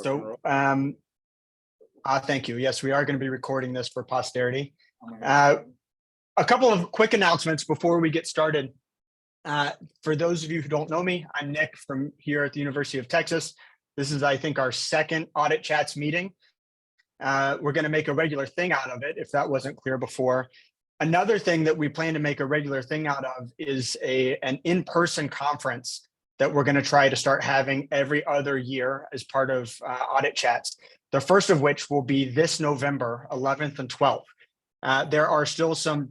So, thank you. Yes, we are going to be recording this for posterity. A couple of quick announcements before we get started. For those of you who don't know me, I'm Nick from here at the University of Texas. This is, I think, our second Audit Chats meeting. We're going to make a regular thing out of it, if that wasn't clear before. Another thing that we plan to make a regular thing out of is an in-person conference that we're going to try to start having every other year as part of Audit Chats. The first of which will be this November 11th and 12th. There are still some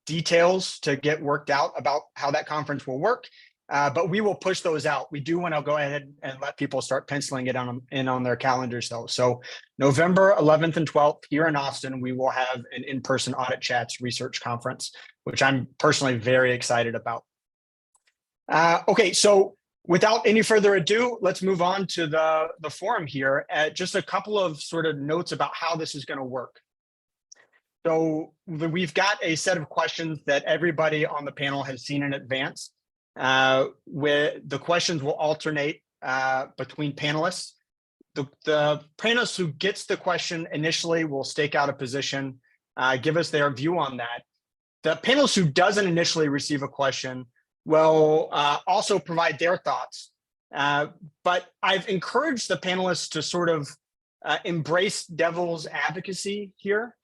details to get worked out about how that conference will work, but we will push those out. We do want to go ahead and let people start penciling it in on their calendars though. So November 11th and 12th here in Austin, we will have an in-person Audit Chats research conference, which I'm personally very excited about. Okay, so without any further ado, let's move on to the forum here. Just a couple of sort of notes about how this is going to work. So we've got a set of questions that everybody on the panel has seen in advance. Where the questions will alternate between panelists. The panelist who gets the question initially will stake out a position, give us their view on that. The panelist who doesn't initially receive a question will also provide their thoughts. But I've encouraged the panelists to sort of embrace devil's advocacy here,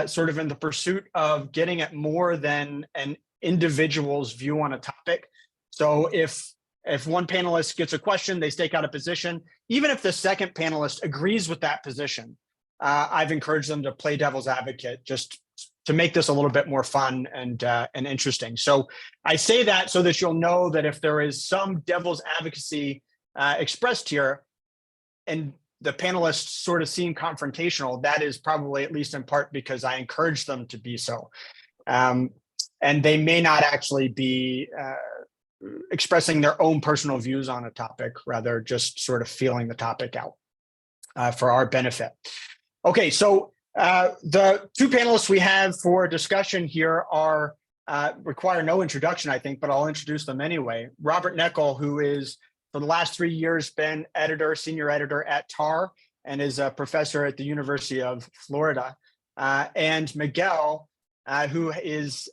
sort of in the pursuit of getting at more than an individual's view on a topic. So if one panelist gets a question, they stake out a position, even if the second panelist agrees with that position, I've encouraged them to play devil's advocate just to make this a little bit more fun and interesting. So I say that so that you'll know that if there is some devil's advocacy expressed here and the panelists sort of seem confrontational, that is probably at least in part because I encourage them to be so. And they may not actually be expressing their own personal views on a topic, rather just sort of feeling the topic out for our benefit. Okay, so the two panelists we have for discussion here are require no introduction, I think, but I'll introduce them anyway. Robert Neckel, who is for the last 3 years been senior editor at TAR and is a professor at the University of Florida, and Miguel, who is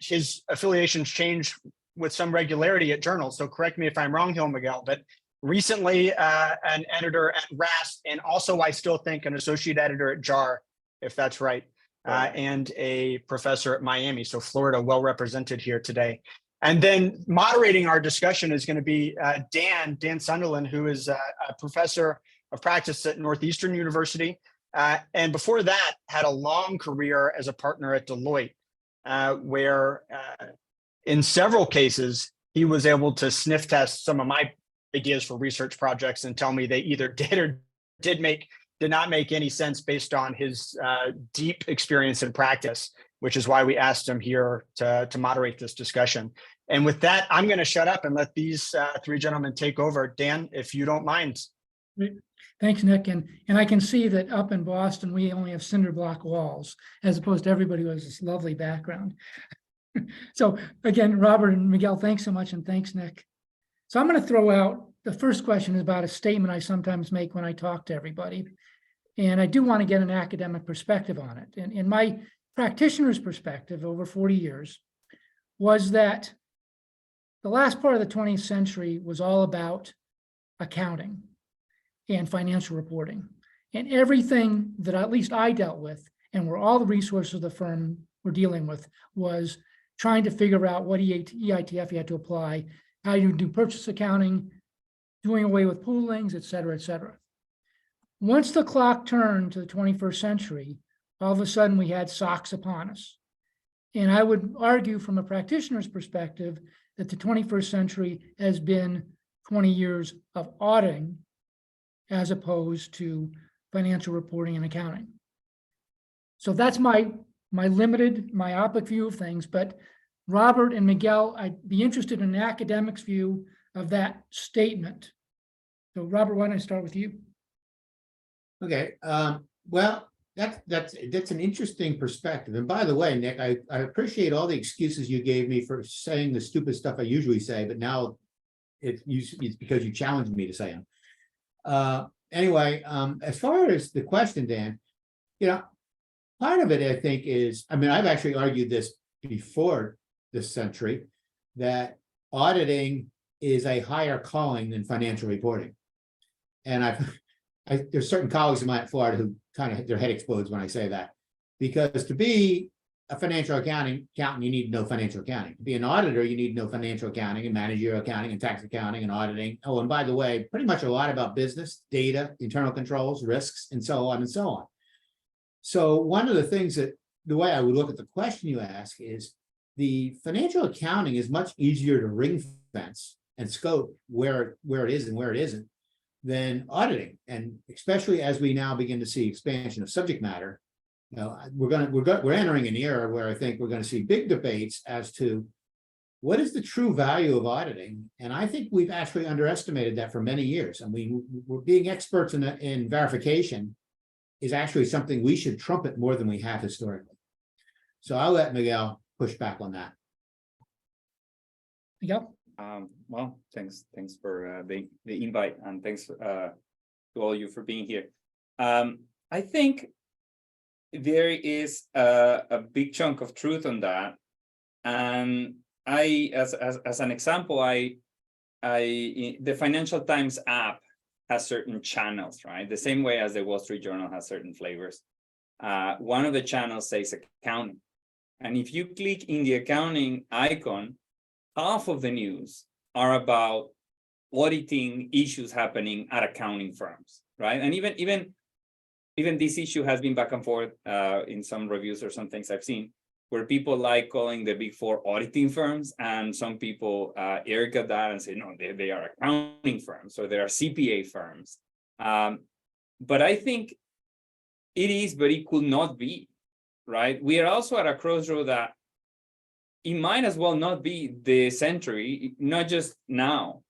his affiliations change with some regularity at journals. So correct me if I'm wrong here, Miguel, but recently an editor at RAST, and also I still think an associate editor at JAR, if that's right, and a professor at Miami. So Florida well represented here today. And then moderating our discussion is going to be Dan Sunderland, who is a professor of practice at Northeastern University. And before that, had a long career as a partner at Deloitte, where in several cases, he was able to sniff test some of my ideas for research projects and tell me they either did or did not make any sense based on his deep experience in practice, which is why we asked him here to moderate this discussion. And with that, I'm going to shut up and let these three gentlemen take over. Dan, if you don't mind. Thanks, Nick. And I can see that up in Boston, we only have cinder block walls, as opposed to everybody who has this lovely background. So again, Robert and Miguel, thanks so much. And thanks, Nick. So I'm going to throw out, the first question is about a statement I sometimes make when I talk to everybody. And I do want to get an academic perspective on it. And in my practitioner's perspective over 40 years was that the last part of the 20th century was all about accounting and financial reporting. And everything that at least I dealt with, and where all the resources of the firm were dealing with, was trying to figure out what EITF you had to apply, how you do purchase accounting, doing away with poolings, et cetera, et cetera. Once the clock turned to the 21st century, all of a sudden we had SOX upon us. And I would argue from a practitioner's perspective that the 21st century has been 20 years of auditing as opposed to financial reporting and accounting. So that's my limited, myopic view of things. But Robert and Miguel, I'd be interested in an academic's view of that statement. So Robert, why don't I start with you? Okay, well, that's an interesting perspective. And by the way, Nick, I appreciate all the excuses you gave me for saying the stupid stuff I usually say, but now it's because you challenged me to say them. Anyway, as far as the question, Dan, part of it, I think, is, I mean, I've actually argued this before this century, that auditing is a higher calling than financial reporting. And there's certain colleagues of mine at Florida who kind of, their head explodes when I say that, because to be a financial accountant, you need to know financial accounting. To be an auditor, you need to know financial accounting and managerial accounting and tax accounting and auditing. Oh, and by the way, pretty much a lot about business, data, internal controls, risks, and so on and so on. So one of the things that, the way I would look at the question you ask is, the financial accounting is much easier to ring fence and scope where it is and where it isn't than auditing. And especially as we now begin to see expansion of subject matter, we're entering an era where I think we're going to see big debates as to what is the true value of auditing. And I think we've actually underestimated that for many years. I mean, we're being experts in verification is actually something we should trumpet more than we have historically. So I'll let Miguel push back on that. Yep. Well, thanks for the invite, and thanks to all you for being here. I think there is a big chunk of truth on that, and as an example, the Financial Times app has certain channels, right? The same way as the Wall Street Journal has certain flavors. One of the channels says accounting, and if you click in the accounting icon, half of the news are about auditing issues happening at accounting firms, right? And even this issue has been back and forth in some reviews or some things I've seen, where people like calling the big four auditing firms, and some people irk at that and say, no, they are accounting firms, or they are CPA firms. But I think it is, but it could not be, right? We are also at a crossroad that it might as well not be the century, not just now,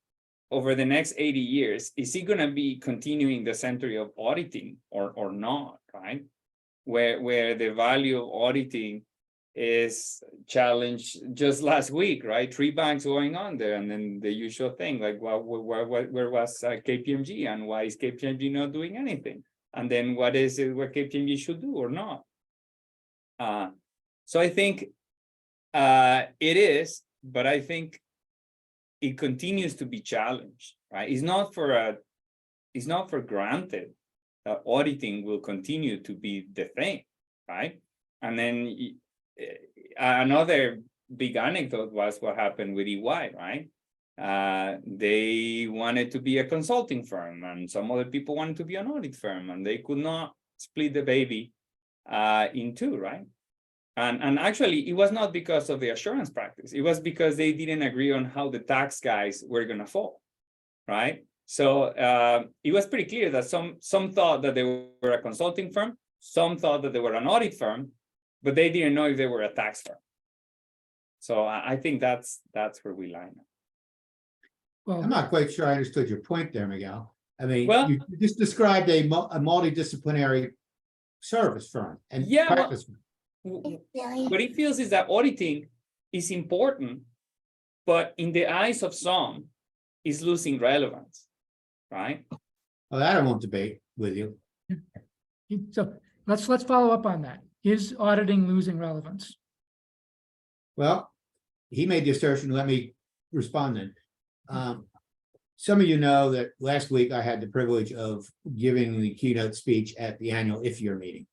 over the next 80 years. Is it going to be continuing the century of auditing or not, right? Where the value of auditing is challenged just last week, right? 3 banks going on there, and then the usual thing, like, well, where was KPMG, and why is KPMG not doing anything? And then what is it what KPMG should do or not? So I think it is, but I think it continues to be challenged, right? It's not for granted that auditing will continue to be the thing, right? And then another big anecdote was what happened with EY, right? They wanted to be a consulting firm, and some other people wanted to be an audit firm, and they could not split the baby in two, right? And actually, it was not because of the assurance practice. It was because they didn't agree on how the tax guys were going to fall, right? So it was pretty clear that some thought that they were a consulting firm, some thought that they were an audit firm, but they didn't know if they were a tax firm. So I think that's where we line up. Well, I'm not quite sure I understood your point there, Miguel. I mean, Well, you just described a multidisciplinary service firm and Yeah, well, practice firm. what it feels is that auditing is important, but in the eyes of some, is losing relevance, right? Well, that I won't debate with you. so let's follow up on that. Is auditing losing relevance? Well, he made the assertion. Let me respond then. Some of you know that last week I had the privilege of giving the keynote speech at the annual IFIR meeting.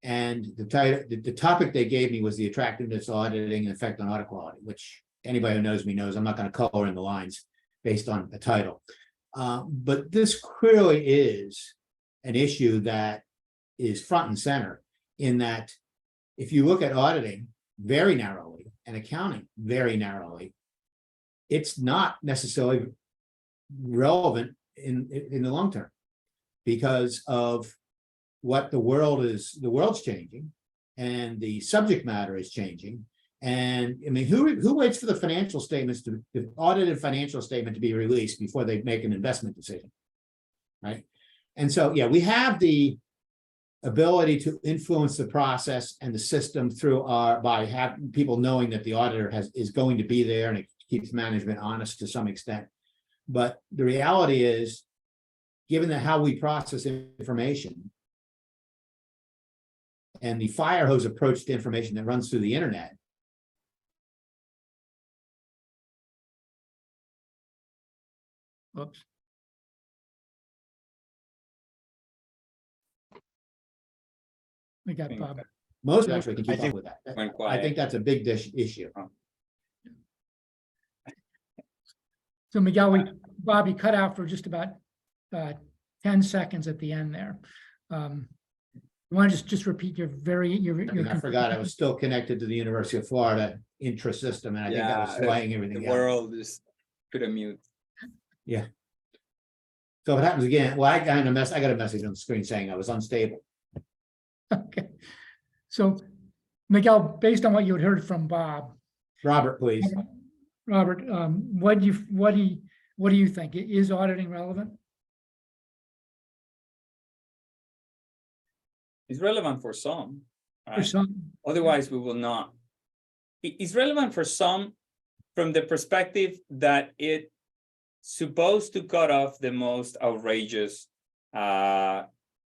And the topic they gave me was the attractiveness of auditing and effect on audit quality, which anybody who knows me knows I'm not going to color in the lines based on a title. But this clearly is an issue that is front and center, in that if you look at auditing very narrowly and accounting very narrowly, it's not necessarily relevant in the long term because of what the world's changing, and the subject matter is changing. And I mean, who waits for the financial statements, the audited financial statement to be released before they make an investment decision, right? And so, yeah, we have the ability to influence the process and the system through by having people knowing that the auditor is going to be there, and it keeps management honest to some extent. But the reality is, given that how we process information and the fire hose approach to information that runs through the internet, Oops. We got Bob. most actually can keep think- up with that. Went I quiet. think that's a big issue. So Miguel, Bob, you cut out for just about 10 seconds at the end there. You want to just repeat your And I forgot I was still connected to the University of Florida intra-system, and I think that was Yeah, flying everything The out. world is put a mute. So if it happens again, well, I got a message on the screen saying I was unstable. Okay. So Miguel, based on what you had heard from Bob, Robert, please. Robert, what do you think? Is auditing relevant? It's relevant for some, For right? some, Otherwise, we will not. It's relevant for some from the perspective that it's supposed to cut off the most outrageous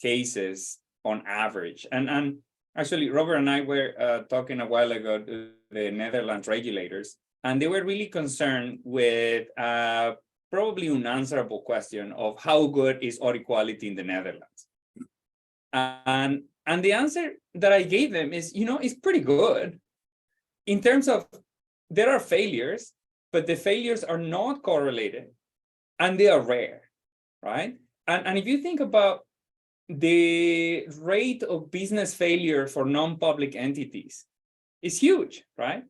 cases on average. And actually, Robert and I were talking a while ago to the Netherlands regulators, and they were really concerned with probably unanswerable question of how good is audit quality in the Netherlands. And the answer that I gave them is, it's pretty good in terms of there are failures, but the failures are not correlated and they are rare, right? And if you think about the rate of business failure for non-public entities, is huge, right?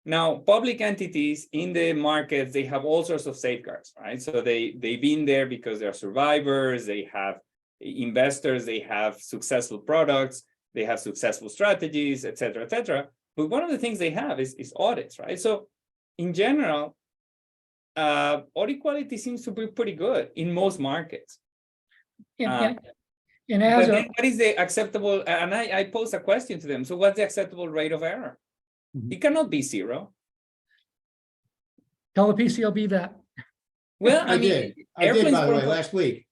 Now, public entities in the markets, they have all sorts of safeguards, right? So they've been there because they're survivors, they have investors, they have successful products, they have successful strategies, et cetera, et cetera. But one of the things they have is audits, right? So in general, audit quality seems to be pretty good in most markets. and But as then what is the acceptable, and I posed a question to them, so what's the acceptable rate of error? It cannot be 0. tell the PCLB that. Well, I did, by the way, last week.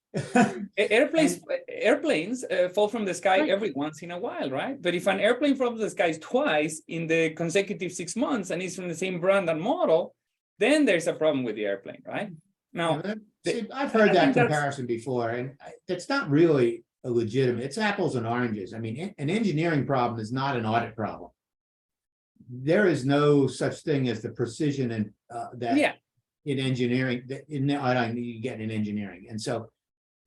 Airplanes fall from the sky Right. every once in a while, right? But if an airplane falls from the sky twice in the consecutive 6 months and it's from the same brand and model, then there's a problem with the airplane, right? Now, See, I've heard I that think that's- comparison before, and it's not really a legitimate, it's apples and oranges. I mean, an engineering problem is not an audit problem. There is no such thing as the precision and that yeah, in engineering, that in auditing you get in engineering. And so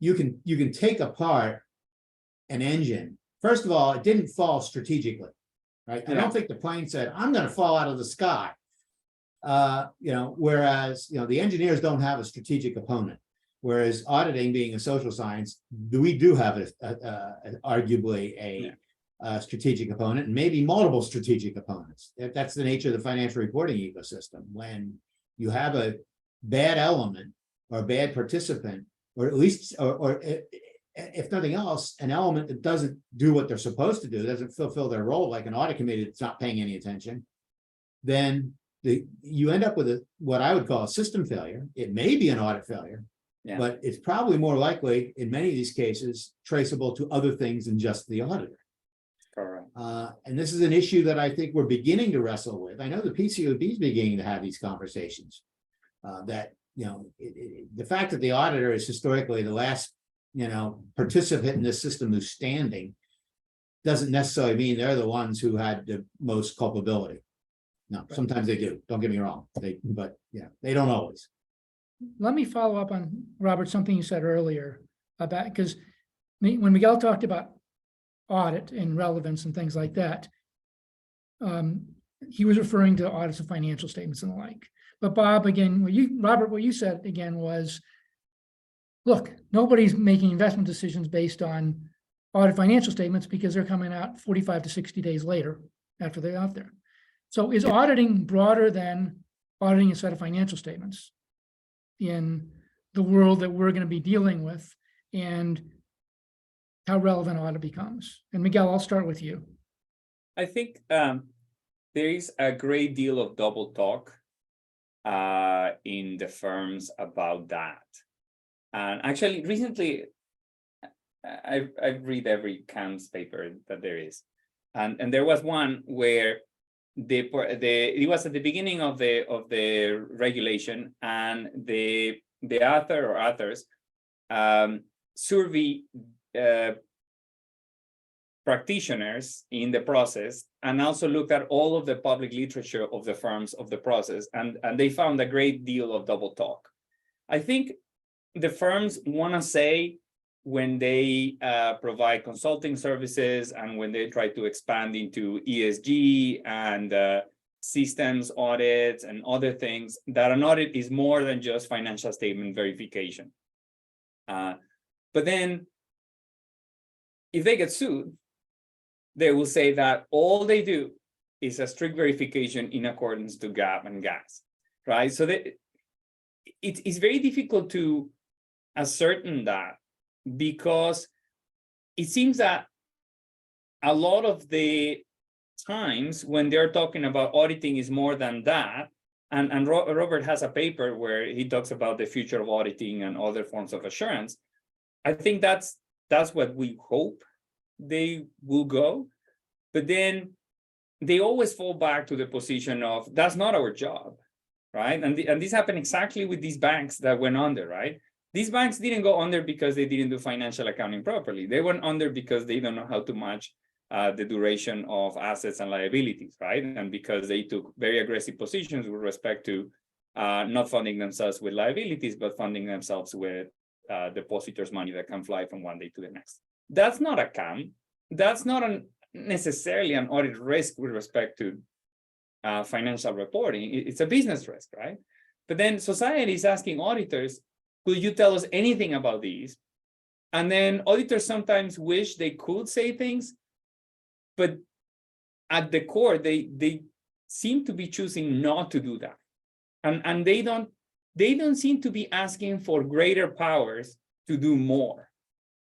you can take apart an engine. First of all, it didn't fall strategically, right? I Yeah. don't think the plane said, I'm gonna fall out of the sky. Whereas, the engineers don't have a strategic opponent. Whereas auditing being a social science, we do have arguably a strategic opponent, and maybe multiple strategic opponents. That's the nature of the financial reporting ecosystem. When you have a bad element or a bad participant, or at least, or if nothing else, an element that doesn't do what they're supposed to do, doesn't fulfill their role, like an audit committee that's not paying any attention, then you end up with what I would call a system failure. It may be an audit failure, but it's probably more likely in many of these cases traceable to other things than just the auditor. correct. And this is an issue that I think we're beginning to wrestle with. I know the PCAOB is beginning to have these conversations. The fact that the auditor is historically the last, participant in this system who's standing doesn't necessarily mean they're the ones who had the most culpability. No, sometimes they do. Don't get me wrong. But they don't always. Let me follow up on, Robert, something you said earlier about, because when Miguel talked about audit and relevance and things like that, he was referring to audits of financial statements and the like. But Bob, again, Robert, what you said again was, look, nobody's making investment decisions based on audit financial statements because they're coming out 45 to 60 days later after they're out there. So is auditing broader than auditing a set of financial statements in the world that we're going to be dealing with, and how relevant audit becomes? And Miguel, I'll start with you. I think there is a great deal of double talk in the firms about that. And actually, recently, I've read every CAMS paper that there is, and there was one where it was at the beginning of the regulation, and the author or authors survey practitioners in the process, and also looked at all of the public literature of the firms of the process, and they found a great deal of double talk. I think the firms want to say, when they provide consulting services and when they try to expand into ESG and systems audits and other things, that an audit is more than just financial statement verification. But then if they get sued, they will say that all they do is a strict verification in accordance to GAAP and GAS, right? So it's very difficult to ascertain that, because it seems that a lot of the times when they're talking about auditing is more than that, and Robert has a paper where he talks about the future of auditing and other forms of assurance. I think that's what we hope they will go, but then they always fall back to the position of, that's not our job, right? And this happened exactly with these banks that went under, right? These banks didn't go under because they didn't do financial accounting properly. They went under because they don't know how to match the duration of assets and liabilities, right? And because they took very aggressive positions with respect to not funding themselves with liabilities, but funding themselves with depositors' money that can fly from one day to the next. That's not a CAM. That's not necessarily an audit risk with respect to financial reporting. It's a business risk, right? But then society is asking auditors, could you tell us anything about these? And then auditors sometimes wish they could say things, but at the core, they seem to be choosing not to do that. And they don't seem to be asking for greater powers to do more.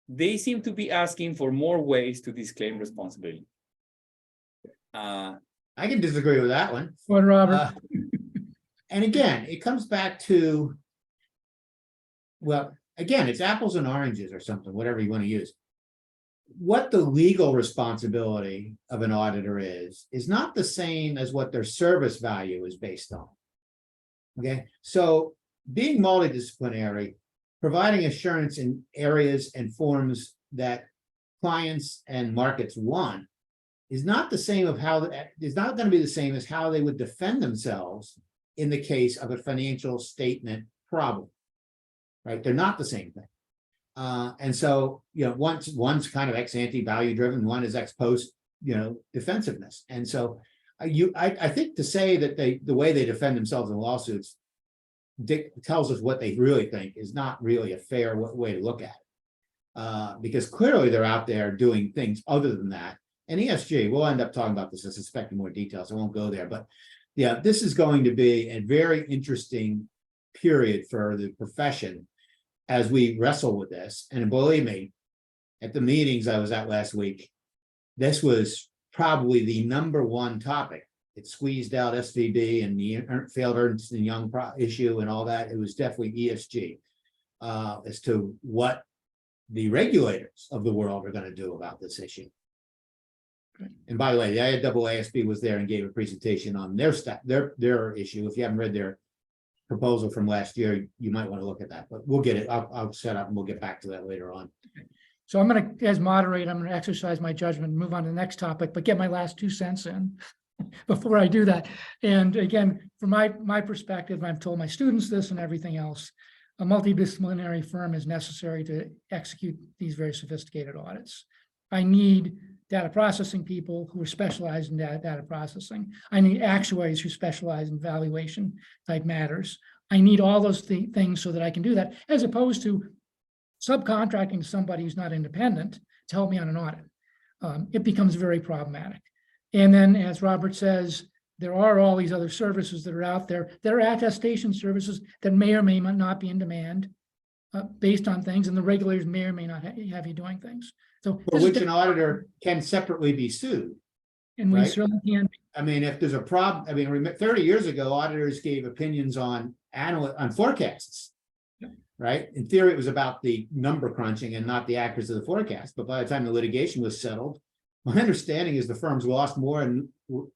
They seem to be asking for more ways to disclaim responsibility. I can disagree with that one. Well, Robert, And again, it comes back to, well, again, it's apples and oranges or something, whatever you want to use. What the legal responsibility of an auditor is not the same as what their service value is based on. Okay, so being multidisciplinary, providing assurance in areas and forms that clients and markets want, is not the same of how, is not going to be the same as how they would defend themselves in the case of a financial statement problem. Right, they're not the same thing. And so, you know, one's kind of ex ante value driven, one is ex post, you know, defensiveness. And so I think to say that the way they defend themselves in lawsuits tells us what they really think is not really a fair way to look at it. Because clearly they're out there doing things other than that. And ESG, we'll end up talking about this, I suspect, in more detail, so I won't go there. But yeah, this is going to be a very interesting period for the profession as we wrestle with this. And believe me, at the meetings I was at last week, this was probably the #1 topic. It squeezed out SVB and the failed Ernst & Young issue and all that. It was definitely ESG as to what the regulators of the world are going to do about this issue. And by the way, the IAASB was there and gave a presentation on their issue. If you haven't read their proposal from last year, you might want to look at that, but we'll get it. I'll set up and we'll get back to that later on. so I'm going to, as moderator, I'm going to exercise my judgment and move on to the next topic, but get my last 2 cents in before I do that. And again, from my perspective, I've told my students this and everything else, a multidisciplinary firm is necessary to execute these very sophisticated audits. I need data processing people who are specialized in data processing. I need actuaries who specialize in valuation type matters. I need all those things so that I can do that, as opposed to subcontracting somebody who's not independent to help me on an audit. It becomes very problematic. And then, as Robert says, there are all these other services that are out there. There are attestation services that may or may not be in demand based on things, and the regulators may or may not have you doing things. So For which an auditor can separately be sued. and we right? certainly can. I mean, if there's a problem, I mean, 30 years ago, auditors gave opinions on forecasts. right? In theory, it was about the number crunching and not the accuracy of the forecast. But by the time the litigation was settled, my understanding is the firms lost more in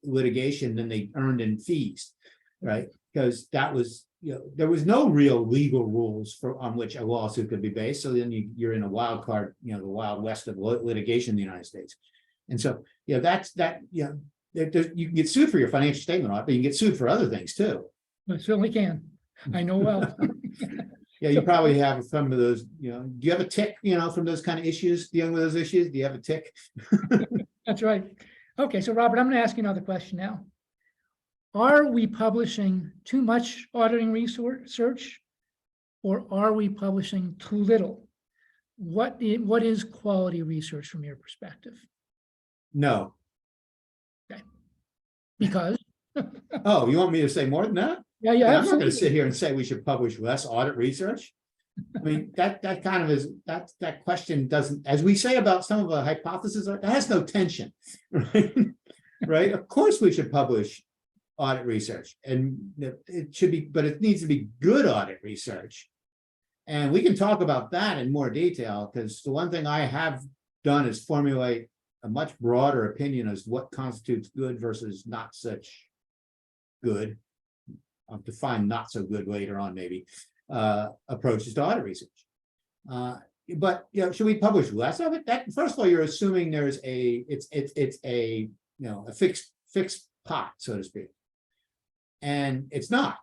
litigation than they earned in fees, right? Because that was, there was no real legal rules on which a lawsuit could be based. So then you're in a wild card, the wild west of litigation in the United States. And so, that's that, you can get sued for your financial statement audit, but you can get sued for other things too. I certainly can. I know well. Yeah, you probably have some of those, do you have a tick, from those kind of issues, dealing with those issues? Do you have a tick? That's right. Okay, so Robert, I'm going to ask you another question now. Are we publishing too much auditing research, or are we publishing too little? What is quality research from your perspective? No. Because? Oh, you want me to say more than that? Yeah, I'm not going absolutely. to sit here and say we should publish less audit research. I mean, that kind of is, that question doesn't, as we say about some of the hypotheses, that has no tension, right? Right? Of course we should publish audit research, and it should be, but it needs to be good audit research. And we can talk about that in more detail, because the one thing I have done is formulate a much broader opinion as what constitutes good versus not such good. I'll define not so good later on, maybe, approaches to audit research. But should we publish less of it? That, first of all, you're assuming there's it's a a fixed pot, so to speak. And it's not.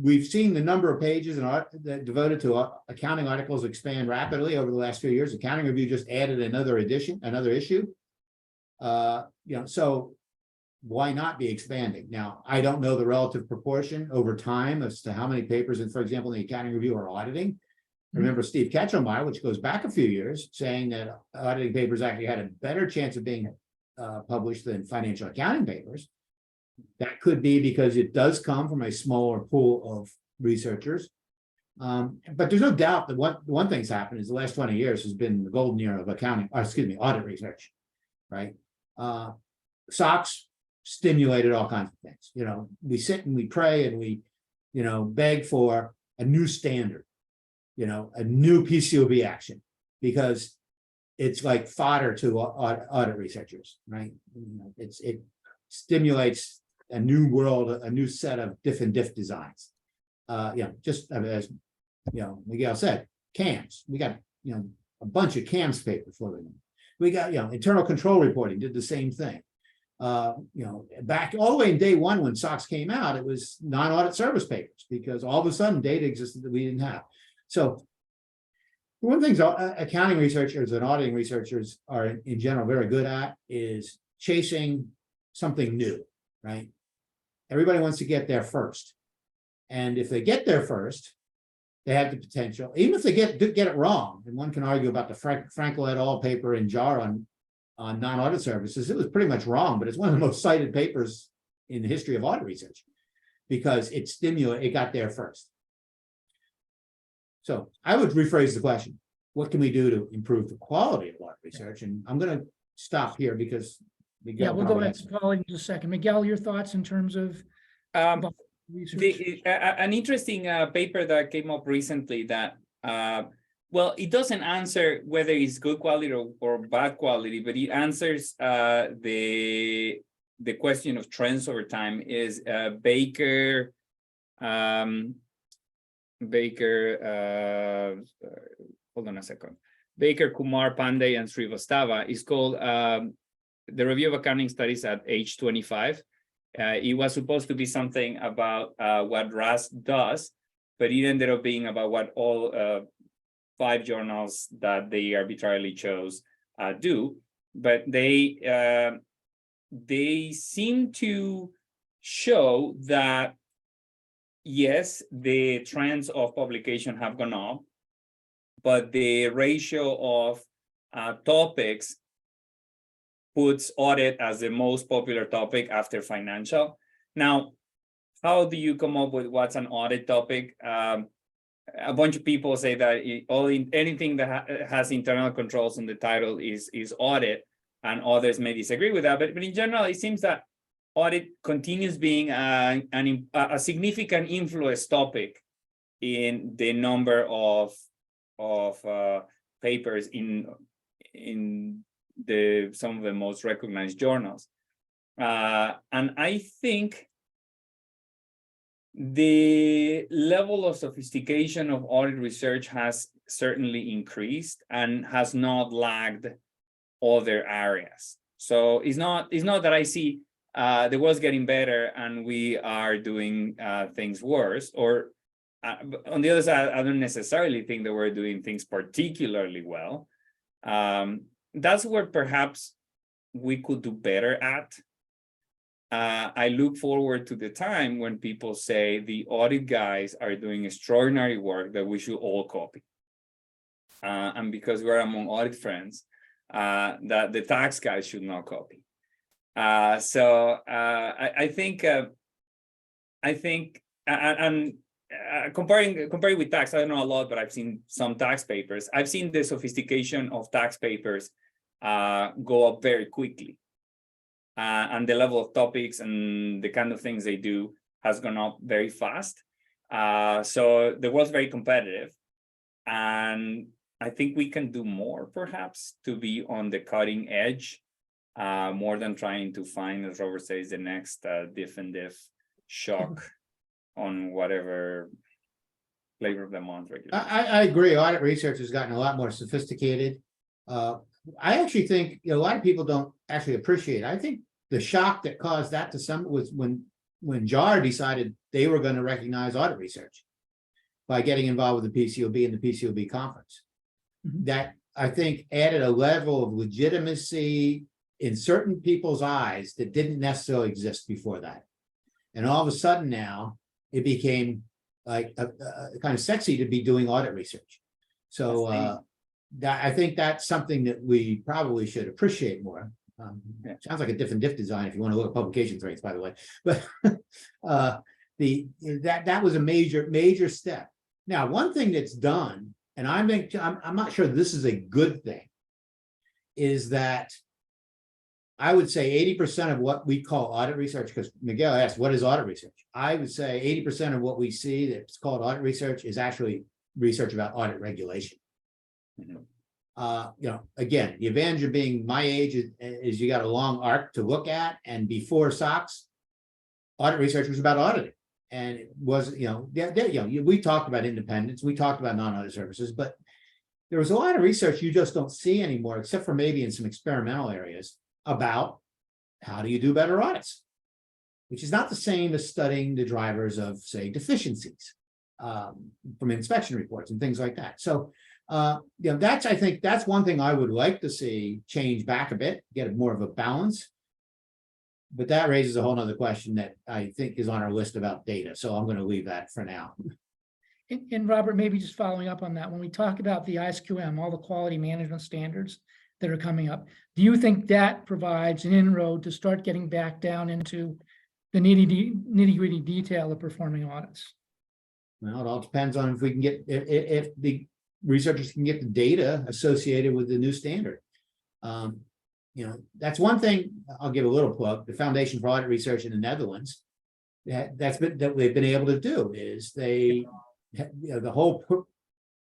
We've seen the number of pages that devoted to accounting articles expand rapidly over the last few years. Accounting Review just added another issue. So why not be expanding? Now, I don't know the relative proportion over time as to how many papers, and for example, in the Accounting Review are auditing. Remember Steve Ketchelmeyer, which goes back a few years, saying that auditing papers actually had a better chance of being published than financial accounting papers. That could be because it does come from a smaller pool of researchers. But there's no doubt that one thing's happened is the last 20 years has been the golden era of audit research, right? SOX stimulated all kinds of things. We sit and we pray and we, beg for a new standard, a new PCOB action, because it's like fodder to audit researchers, right? It stimulates a new world, a new set of diff and diff designs. Just as Miguel said, CAMS. We got a bunch of CAMS papers floating in. We got internal control reporting did the same thing. Back all the way in day one when SOX came out, it was non-audit service papers, because all of a sudden data existed that we didn't have. So one thing accounting researchers and auditing researchers are in general very good at is chasing something new, right? Everybody wants to get there first. And if they get there first, they have the potential, even if they get it wrong, and one can argue about the Frankel et al. Paper in JAR on non-audit services. It was pretty much wrong, but it's one of the most cited papers in the history of audit research because it got there first. So I would rephrase the question: what can we do to improve the quality of audit research? And I'm going to stop here because Miguel, we'll go back to quality in just a second. Miguel, your thoughts in terms of research? An interesting paper that came up recently that well, it doesn't answer whether it's good quality or bad quality, but it answers the question of trends over time. Is Baker, hold on a second. Baker, Kumar, Pandey, and Srivastava is called the Review of Accounting Studies at age 25. It was supposed to be something about what RAS does, but it ended up being about what all 5 journals that they arbitrarily chose do. But they seem to show that, yes, the trends of publication have gone up, but the ratio of topics puts audit as the most popular topic after financial. Now, how do you come up with what's an audit topic? A bunch of people say that anything that has internal controls in the title is audit, and others may disagree with that. But in general, it seems that audit continues being a significant influence topic in the number of papers in some of the most recognized journals. And I think the level of sophistication of audit research has certainly increased and has not lagged other areas. So it's not that I see the world's getting better and we are doing things worse, or on the other side, I don't necessarily think that we're doing things particularly well. That's where perhaps we could do better at. I look forward to the time when people say the audit guys are doing extraordinary work that we should all copy. And because we're among audit friends, that the tax guys should not copy. So I think comparing with tax, I don't know a lot, but I've seen some tax papers. I've seen the sophistication of tax papers go up very quickly. And the level of topics and the kind of things they do has gone up very fast. So the world's very competitive. And I think we can do more, perhaps, to be on the cutting edge, more than trying to find, as Robert says, the next diff and diff shock on whatever flavor of the month regulation. I agree. Audit research has gotten a lot more sophisticated. I actually think a lot of people don't actually appreciate it. I think the shock that caused that to some was when JAR decided they were going to recognize audit research by getting involved with the PCOB and the PCOB conference. That, I think, added a level of legitimacy in certain people's eyes that didn't necessarily exist before that. And all of a sudden now, it became like a kind of sexy to be doing audit research. So that, I think that's something that we probably should appreciate more. Sounds like a different diff design if you want to look at publications rates, by the way. But that was a major step. Now, one thing that's done, and I'm not sure this is a good thing, is that I would say 80% of what we call audit research, because Miguel asked, what is audit research? I would say 80% of what we see that's called audit research is actually research about audit regulation. Again, the advantage of being my age is you got a long arc to look at, and before SOX, audit research was about auditing. And it was, we talked about independence, we talked about non-audit services, but there was a lot of research you just don't see anymore, except for maybe in some experimental areas, about how do you do better audits, which is not the same as studying the drivers of, say, deficiencies from inspection reports and things like that. So, I think that's one thing I would like to see change back a bit, get more of a balance. But that raises a whole nother question that I think is on our list about data. So I'm going to leave that for now. And Robert, maybe just following up on that, when we talk about the ISQM, all the quality management standards that are coming up, do you think that provides an inroad to start getting back down into the nitty-gritty detail of performing audits? Well, it all depends on if we can get, if the researchers can get the data associated with the new standard. That's one thing. I'll give a little plug. The Foundation for Audit Research in the Netherlands, that they've been able to do is the whole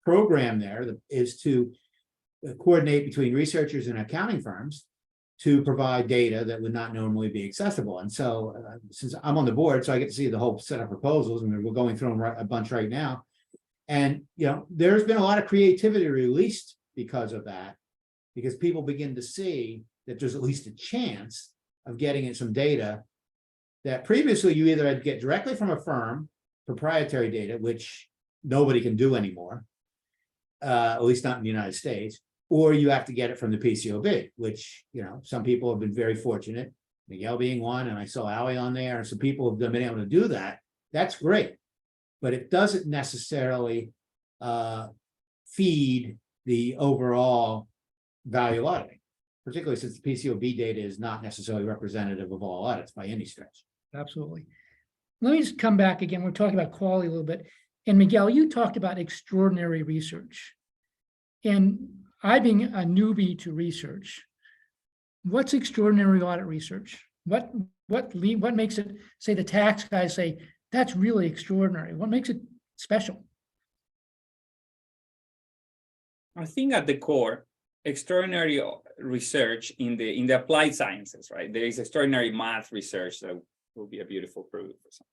program there is to coordinate between researchers and accounting firms to provide data that would not normally be accessible. And so, since I'm on the board, so I get to see the whole set of proposals, and we're going through them a bunch right now. And there's been a lot of creativity released because of that, because people begin to see that there's at least a chance of getting in some data that previously you either had to get directly from a firm, proprietary data, which nobody can do anymore, at least not in the United States, or you have to get it from the PCOB, which, some people have been very fortunate, Miguel being one, and I saw Ali on there, and some people have been able to do that. That's great. But it doesn't necessarily feed the overall value auditing, particularly since the PCOB data is not necessarily representative of all audits by any stretch. Absolutely. Let me just come back again. We're talking about quality a little bit. And Miguel, you talked about extraordinary research. And I, being a newbie to research, what's extraordinary audit research? What makes it, say, the tax guys say, that's really extraordinary? What makes it special? I think at the core, extraordinary research in the applied sciences, right? There is extraordinary math research that will be a beautiful proof or something.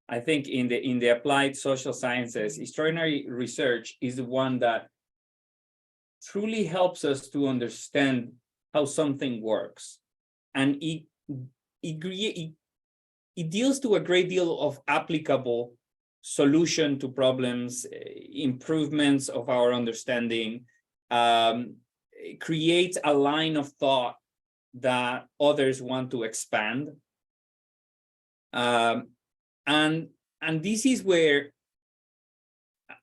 I think in the applied social sciences, extraordinary research is the one that truly helps us to understand how something works, and it deals to a great deal of applicable solution to problems, improvements of our understanding, creates a line of thought that others want to expand. And this is where,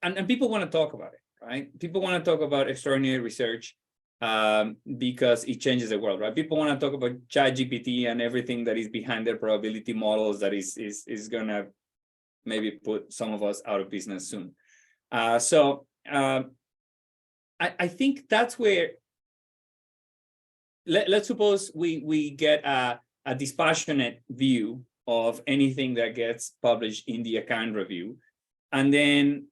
and people want to talk about it, right? People want to talk about extraordinary research because it changes the world, right? People want to talk about ChatGPT and everything that is behind their probability models that is gonna maybe put some of us out of business soon. I think that's where, let's suppose we get a dispassionate view of anything that gets published in the account review, and then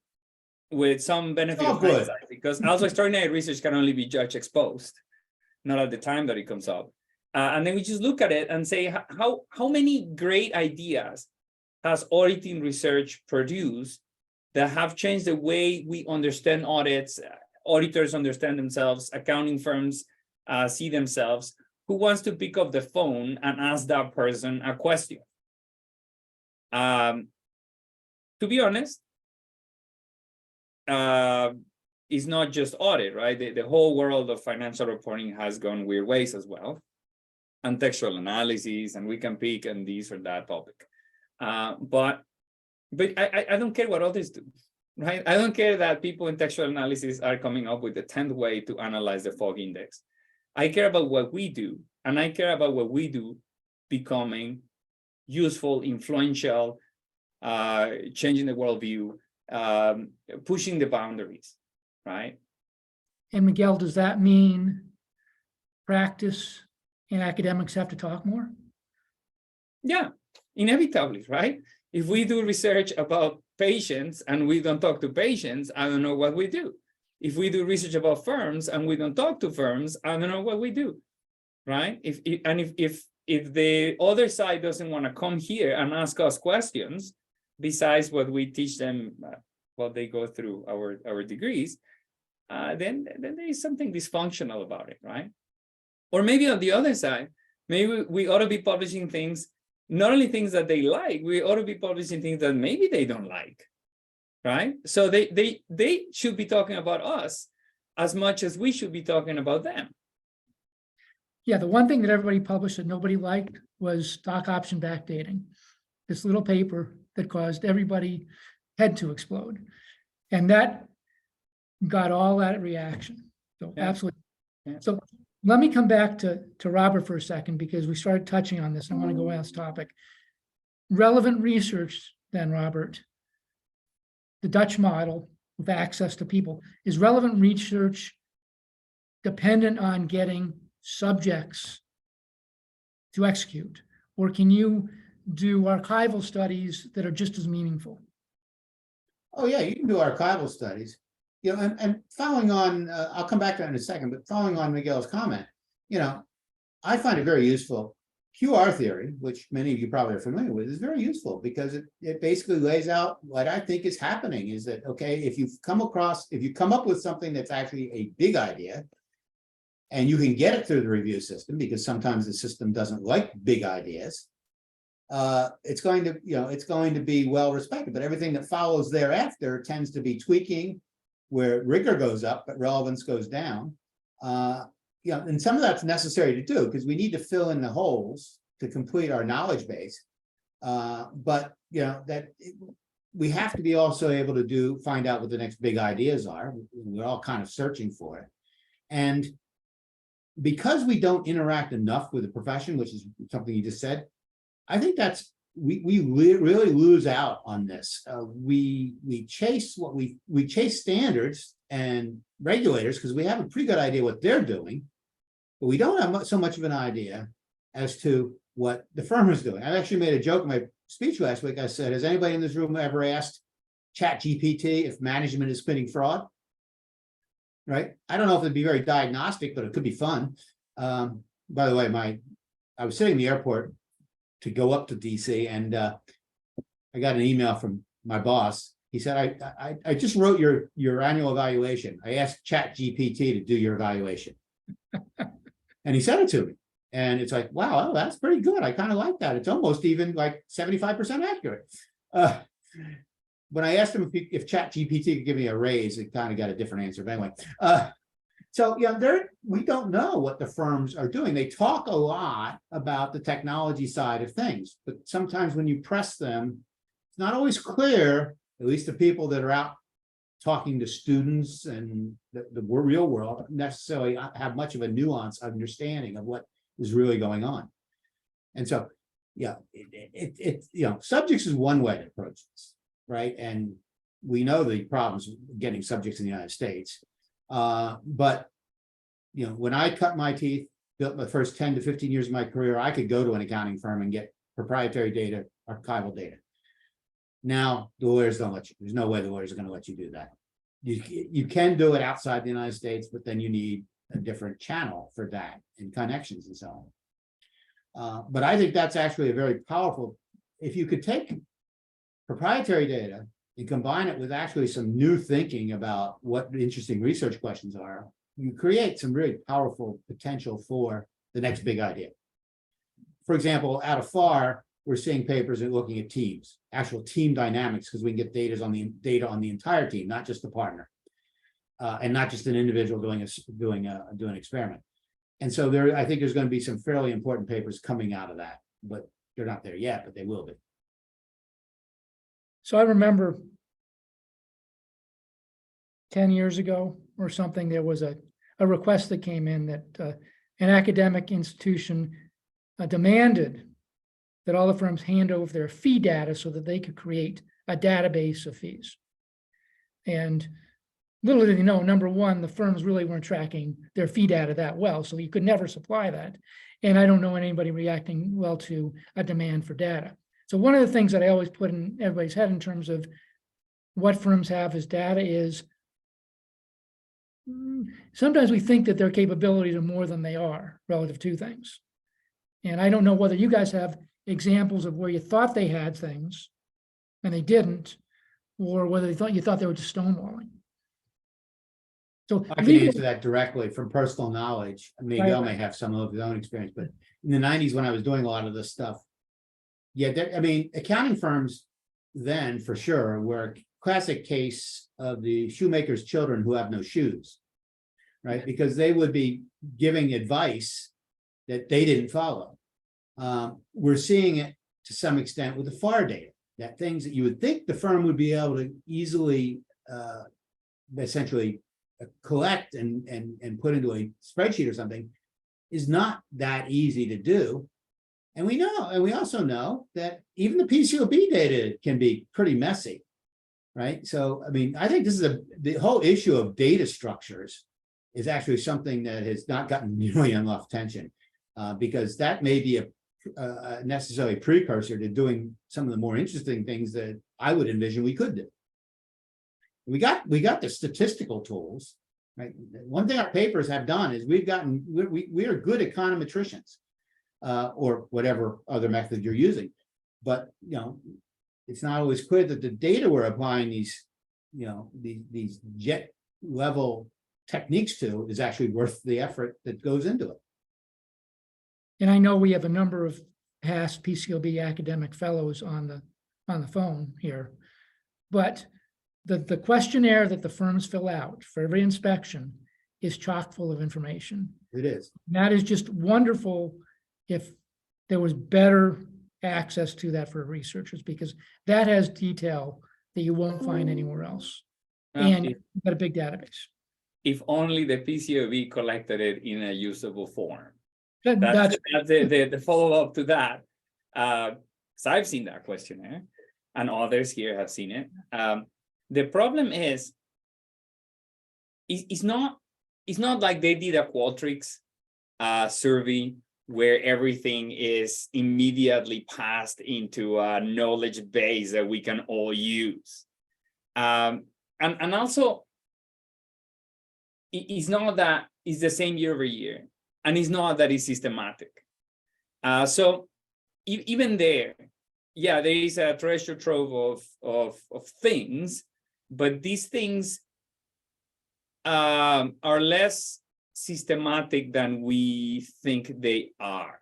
with some benefit of hindsight, because also extraordinary research can only be judged exposed, not at the time that it comes up. And then we just look at it and say, how many great ideas has auditing research produced that have changed the way we understand audits, auditors understand themselves, accounting firms see themselves? Who wants to pick up the phone and ask that person a question? To be honest, it's not just audit, right? The whole world of financial reporting has gone weird ways as well, and textual analysis, and we can pick on this or that topic. But I don't care what others do, right? I don't care that people in textual analysis are coming up with the 10th way to analyze the fog index. I care about what we do, and I care about what we do becoming useful, influential, changing the worldview, pushing the boundaries, right? And Miguel, does that mean practice and academics have to talk more? Yeah, inevitably, right? If we do research about patients and we don't talk to patients, I don't know what we do. If we do research about firms and we don't talk to firms, I don't know what we do, right? If the other side doesn't want to come here and ask us questions, besides what we teach them while they go through our degrees, then there is something dysfunctional about it, right? Or maybe on the other side, maybe we ought to be publishing things, not only things that they like, we ought to be publishing things that maybe they don't like, right? So they should be talking about us as much as we should be talking about them. Yeah, the one thing that everybody published that nobody liked was stock option backdating. This little paper that caused everybody head to explode. And that got all that reaction. So Yeah. absolutely. Yeah. So let me come back to Robert for a second, because we started touching on this. I want to go on this topic. Relevant research then, Robert, the Dutch model of access to people, is relevant research dependent on getting subjects to execute? Or can you do archival studies that are just as meaningful? Oh, yeah, you can do archival studies. You know, and following on, I'll come back to that in a second, but following on Miguel's comment, you know, I find it very useful. QR theory, which many of you probably are familiar with, is very useful because it basically lays out what I think is happening is that, okay, if you come up with something that's actually a big idea, and you can get it through the review system, because sometimes the system doesn't like big ideas, it's going to be well respected, but everything that follows thereafter tends to be tweaking, where rigor goes up, but relevance goes down. And some of that's necessary to do because we need to fill in the holes to complete our knowledge base. But we have to be also able to find out what the next big ideas are. We're all kind of searching for it. And because we don't interact enough with the profession, which is something you just said, I think we really lose out on this. We chase standards and regulators because we have a pretty good idea what they're doing, but we don't have so much of an idea as to what the firm is doing. I actually made a joke in my speech last week. I said, has anybody in this room ever asked ChatGPT if management is committing fraud? right? I don't know if it'd be very diagnostic, but it could be fun. By the way, I was sitting in the airport to go up to DC, and I got an email from my boss. He said, I just wrote your annual evaluation. I asked ChatGPT to do your evaluation. And he sent it to me. And it's like, wow, that's pretty good. I kind of like that. It's almost even like 75% accurate. When I asked him if ChatGPT could give me a raise, it kind of got a different answer. But anyway, so yeah, we don't know what the firms are doing. They talk a lot about the technology side of things, but sometimes when you press them, it's not always clear, at least the people that are out talking to students and the real world, don't necessarily have much of a nuanced understanding of what is really going on. And so, yeah, subjects is one way to approach this, right? And we know the problems getting subjects in the United States. But, when I cut my teeth, built the first 10 to 15 years of my career, I could go to an accounting firm and get proprietary data, archival data. Now, the lawyers don't let you. There's no way the lawyers are going to let you do that. You can do it outside the United States, but then you need a different channel for that and connections and so on. But I think that's actually a very powerful, if you could take proprietary data and combine it with actually some new thinking about what interesting research questions are, you create some really powerful potential for the next big idea. For example, out of FAR, we're seeing papers and looking at teams, actual team dynamics, because we can get data on the entire team, not just the partner, and not just an individual doing an experiment. And so I think there's going to be some fairly important papers coming out of that, but they're not there yet, but they will be. So I remember 10 years ago or something, there was a request that came in that an academic institution demanded that all the firms hand over their fee data so that they could create a database of fees. And little did you know, number one, the firms really weren't tracking their fee data that well, so you could never supply that. And I don't know anybody reacting well to a demand for data. So one of the things that I always put in everybody's head in terms of what firms have as data is sometimes we think that their capabilities are more than they are relative to things. And I don't know whether you guys have examples of where you thought they had things and they didn't, or whether you thought they were just stonewalling. So I can answer that directly from personal knowledge. Miguel may have some of his own experience, but in the 90s when I was doing a lot of this stuff, yeah, accounting firms then for sure were a classic case of the shoemaker's children who have no shoes, right? Because they would be giving advice that they didn't follow. We're seeing it to some extent with the FAR data, that things that you would think the firm would be able to easily essentially collect and put into a spreadsheet or something is not that easy to do. And we also know that even the PCOB data can be pretty messy, right? So, I think this is the whole issue of data structures is actually something that has not gotten nearly enough attention because that may be a necessary precursor to doing some of the more interesting things that I would envision we could do. We got the statistical tools, right? One thing our papers have done is we are good econometricians or whatever other method you're using, but it's not always clear that the data we're applying these jet level techniques to is actually worth the effort that goes into it. And I know we have a number of past PCOB academic fellows on the phone here, but the questionnaire that the firms fill out for every inspection is chock full of information. It is. And that is just wonderful if there was better access to that for researchers, because that has detail that you won't find anywhere else. And you've got a big database. If only the PCOB collected it in a usable form. That's the follow-up to that. So I've seen that questionnaire and others here have seen it. The problem is, it's not like they did a Qualtrics survey where everything is immediately passed into a knowledge base that we can all use. And also, it's not that it's the same year over year, and it's not that it's systematic. So even there, yeah, there is a treasure trove of things, but these things are less systematic than we think they are,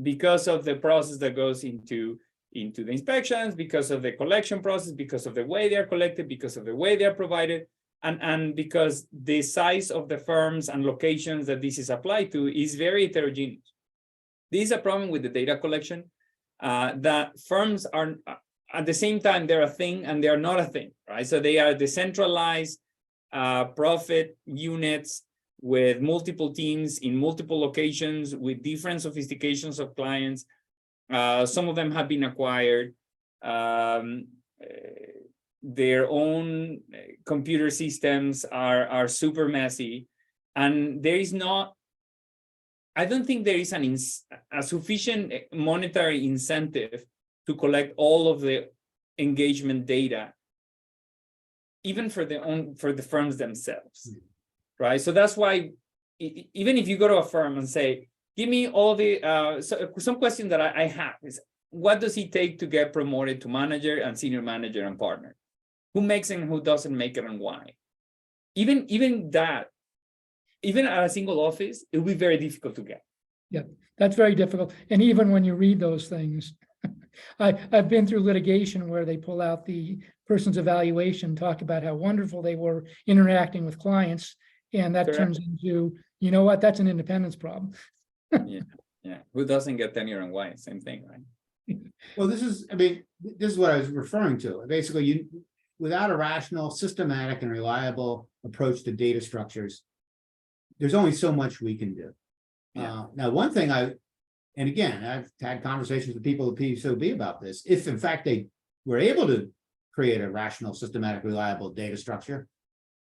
because of the process that goes into the inspections, because of the collection process, because of the way they are collected, because of the way they are provided, and because the size of the firms and locations that this is applied to is very heterogeneous. This is a problem with the data collection, that firms are, at the same time, they're a thing and they're not a thing, right? So they are decentralized profit units with multiple teams in multiple locations with different sophistications of clients. Some of them have been acquired. Their own computer systems are super messy, and there is not, I don't think there is a sufficient monetary incentive to collect all of the engagement data, even for the firms themselves, right? So that's why even if you go to a firm and say, give me all the, some question that I have is, what does it take to get promoted to manager and senior manager and partner? Who makes it and who doesn't make it and why? Even that, even at a single office, it will be very difficult to get. Yeah, that's very difficult. And even when you read those things, I've been through litigation where they pull out the person's evaluation, talk about how wonderful they were interacting with clients. And that Correct. turns into, you know what, that's an independence problem. Yeah. Who doesn't get tenure and why? Same thing, right? Well, this is what I was referring to. Basically, without a rational, systematic, and reliable approach to data structures, there's only so much we can do. Yeah. Now, one thing and again, I've had conversations with people at PCOB about this. If in fact they were able to create a rational, systematic, reliable data structure,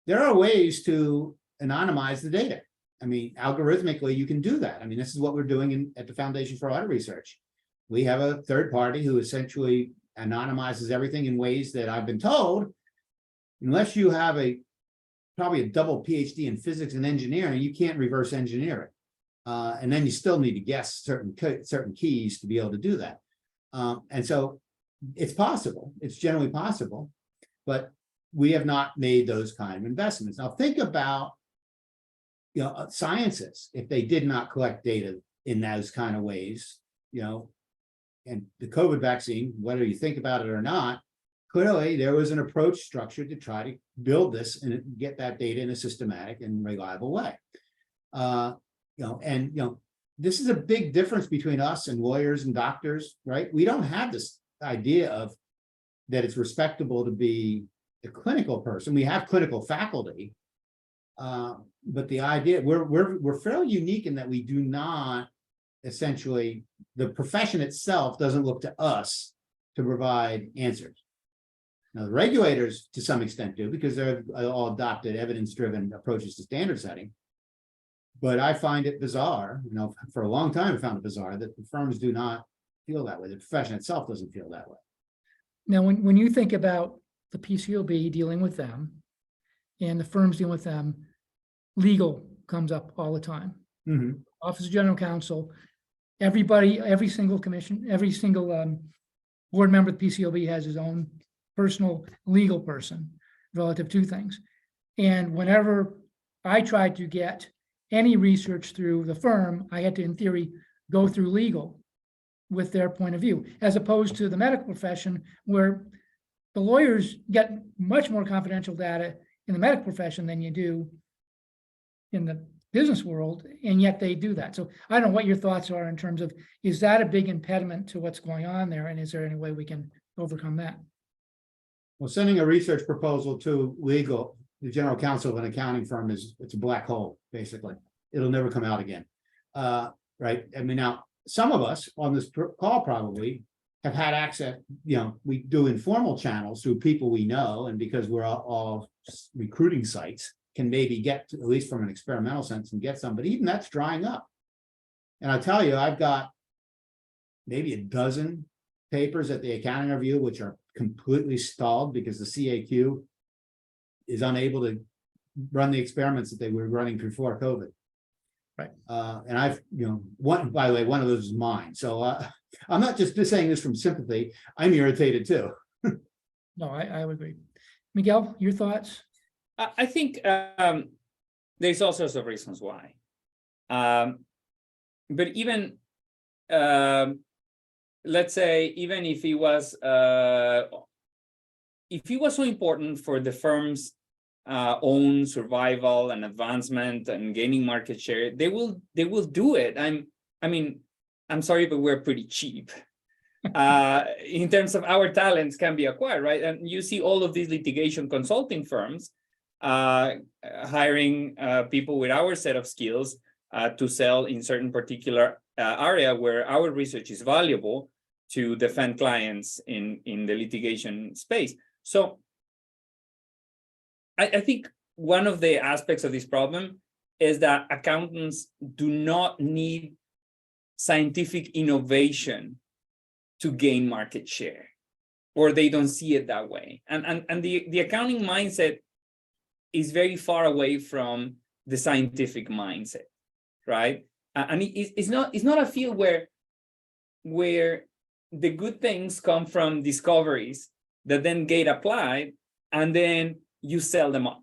there are ways to anonymize the data. I mean, algorithmically, you can do that. I mean, this is what we're doing at the Foundation for Audit Research. We have a third party who essentially anonymizes everything in ways that I've been told, unless you have probably a double PhD in physics and engineering, you can't reverse engineer it. And then you still need to guess certain keys to be able to do that. And so it's possible, it's generally possible, but we have not made those kind of investments. Now think about, sciences, if they did not collect data in those kind of ways, and the COVID vaccine, whether you think about it or not, clearly there was an approach structured to try to build this and get that data in a systematic and reliable way. This is a big difference between us and lawyers and doctors, right? We don't have this idea of that it's respectable to be a clinical person. We have clinical faculty, but the idea, we're fairly unique in that we do not essentially, the profession itself doesn't look to us to provide answers. Now, the regulators to some extent do, because they've all adopted evidence-driven approaches to standard setting. But I find it bizarre, for a long time I found it bizarre that the firms do not feel that way. The profession itself doesn't feel that way. Now, when you think about the PCOB dealing with them and the firms dealing with them, legal comes up all the time. Mm-hmm. Office of General Counsel, every single commission, every single board member of the PCOB has his own personal legal person relative to things. And whenever I tried to get any research through the firm, I had to, in theory, go through legal with their point of view, as opposed to the medical profession, where the lawyers get much more confidential data in the medical profession than you do in the business world, and yet they do that. So I don't know what your thoughts are in terms of, is that a big impediment to what's going on there, and is there any way we can overcome that? Well, sending a research proposal to legal, the general counsel of an accounting firm, it's a black hole, basically. It'll never come out again. Right? I mean, now, some of us on this call probably have had access, we do informal channels through people we know, and because we're all recruiting sites, can maybe get to, at least from an experimental sense, and get some, but even that's drying up. And I'll tell you, I've got maybe a dozen papers at the accounting review, which are completely stalled because the CAQ is unable to run the experiments that they were running before COVID. Right. And I've, by the way, one of those is mine. So I'm not just saying this from sympathy. I'm irritated too. No, I would agree. Miguel, your thoughts? I think there's all sorts of reasons why. But even let's say, even if it was so important for the firm's own survival and advancement and gaining market share, they will do it. I'm sorry, but we're pretty cheap in terms of our talents can be acquired, right? And you see all of these litigation consulting firms hiring people with our set of skills to sell in certain particular area where our research is valuable to defend clients in the litigation space. So I think one of the aspects of this problem is that accountants do not need scientific innovation to gain market share, or they don't see it that way. And the accounting mindset is very far away from the scientific mindset, right? And it's not a field where the good things come from discoveries that then get applied and then you sell them on.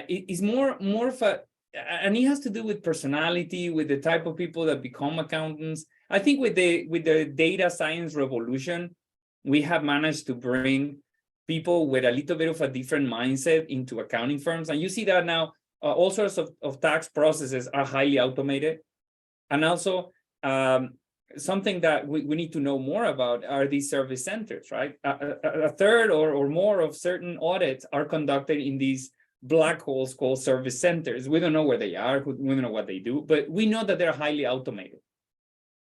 It's more of a, and it has to do with personality, with the type of people that become accountants. I think with the data science revolution, we have managed to bring people with a little bit of a different mindset into accounting firms. And you see that now all sorts of tax processes are highly automated. And also something that we need to know more about are these service centers, right? A third or more of certain audits are conducted in these black holes called service centers. We don't know where they are, we don't know what they do, but we know that they're highly automated.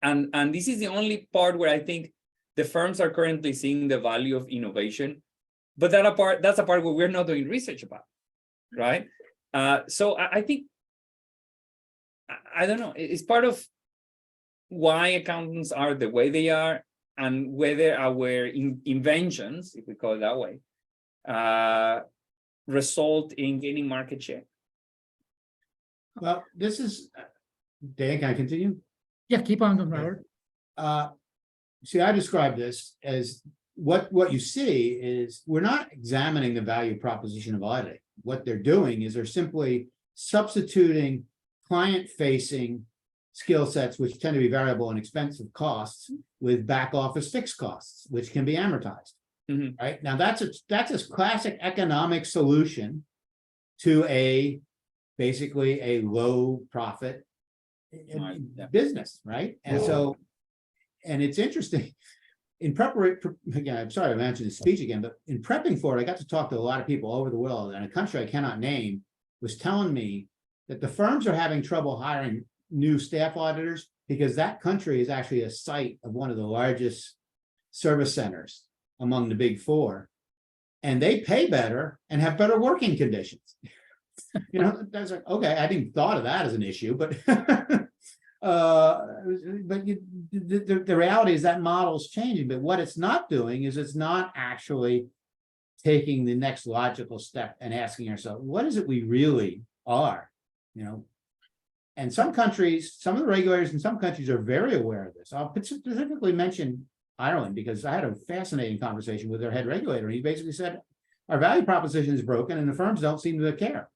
And this is the only part where I think the firms are currently seeing the value of innovation, but that's a part where we're not doing research about, right? So I think, I don't know, it's part of why accountants are the way they are, and whether our inventions, if we call it that way, result in gaining market share. Well, this is, Dan, can I continue? Yeah, keep on going, Robert. See, I describe this as what you see is we're not examining the value proposition of auditing. What they're doing is they're simply substituting client-facing skill sets, which tend to be variable and expensive costs, with back office fixed costs, which can be amortized. Mhm. Right now, that's a classic economic solution to basically a low profit Right, yeah. business, right? And so, and it's interesting. In preparation, again, I'm sorry I mentioned the speech again, but in prepping for it, I got to talk to a lot of people over the world, and a country I cannot name was telling me that the firms are having trouble hiring new staff auditors because that country is actually a site of one of the largest service centers among the big four, and they pay better and have better working conditions. That's like, okay, I didn't thought of that as an issue, but the reality is that model is changing. But what it's not doing is it's not actually taking the next logical step and asking ourselves, what is it we really are? And some countries, some of the regulators in some countries are very aware of this. I'll specifically mention Ireland because I had a fascinating conversation with their head regulator. And he basically said, our value proposition is broken and the firms don't seem to care.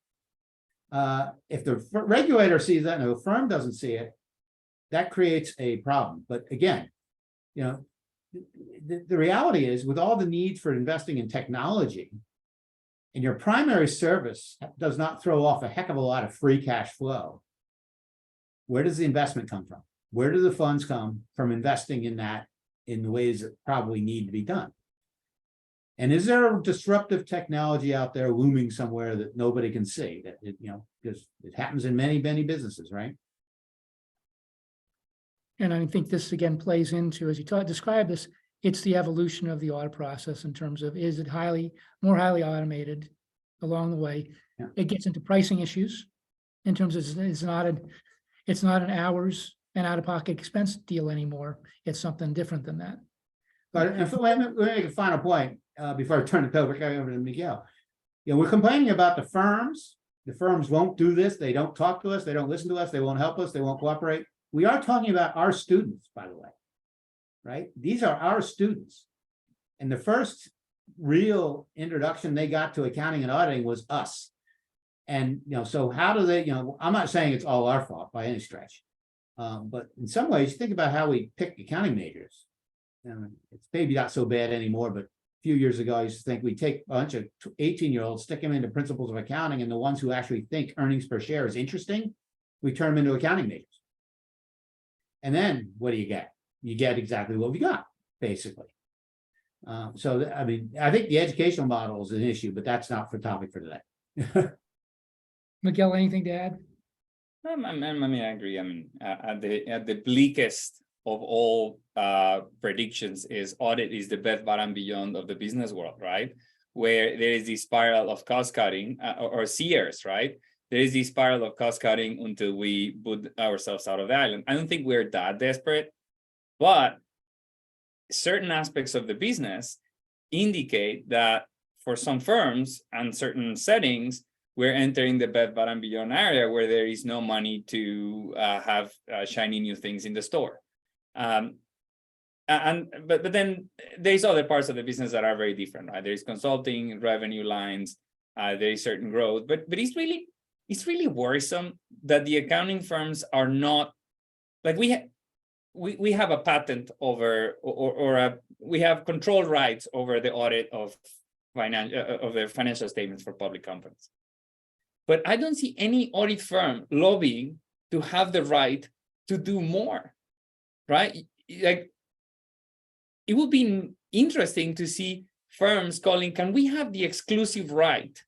If the regulator sees that and the firm doesn't see it, that creates a problem. But again, the reality is with all the need for investing in technology, and your primary service does not throw off a heck of a lot of free cash flow, where does the investment come from? Where do the funds come from investing in that in the ways that probably need to be done? And is there a disruptive technology out there looming somewhere that nobody can see? That because it happens in many, many businesses, right? And I think this again plays into, as you describe this, it's the evolution of the audit process in terms of, is it more highly automated along the way? Yeah. It gets into pricing issues in terms of it's not an hours and out-of-pocket expense deal anymore. It's something different than that. But let me make a final point before I turn it over to Miguel. we're complaining about the firms. The firms won't do this. They don't talk to us. They don't listen to us. They won't help us. They won't cooperate. We are talking about our students, by the way, right? These are our students. And the first real introduction they got to accounting and auditing was us. And, so how do they, I'm not saying it's all our fault by any stretch. But in some ways, think about how we pick accounting majors. It's maybe not so bad anymore, but a few years ago, I used to think we'd take a bunch of 18-year-olds, stick them into principles of accounting, and the ones who actually think earnings per share is interesting, we turn them into accounting majors. And then what do you get? You get exactly what we got, basically. So, I mean, I think the educational model is an issue, but that's not for topic for today. Miguel, anything to add? I mean, I agree. I mean, at the bleakest of all predictions is audit is the Bed Bath & Beyond of the business world, right? Where there is this spiral of cost cutting or Sears, right? There is this spiral of cost cutting until we put ourselves out of the island. I don't think we're that desperate, but certain aspects of the business indicate that for some firms and certain settings, we're entering the Bed Bath & Beyond area where there is no money to have shiny new things in the store. But then there's other parts of the business that are very different, right? There's consulting, revenue lines, there is certain growth, but it's really worrisome that the accounting firms are not like we have a patent over we have control rights over the audit of the financial statements for public companies. But I don't see any audit firm lobbying to have the right to do more, right? Like, it would be interesting to see firms calling, can we have the exclusive right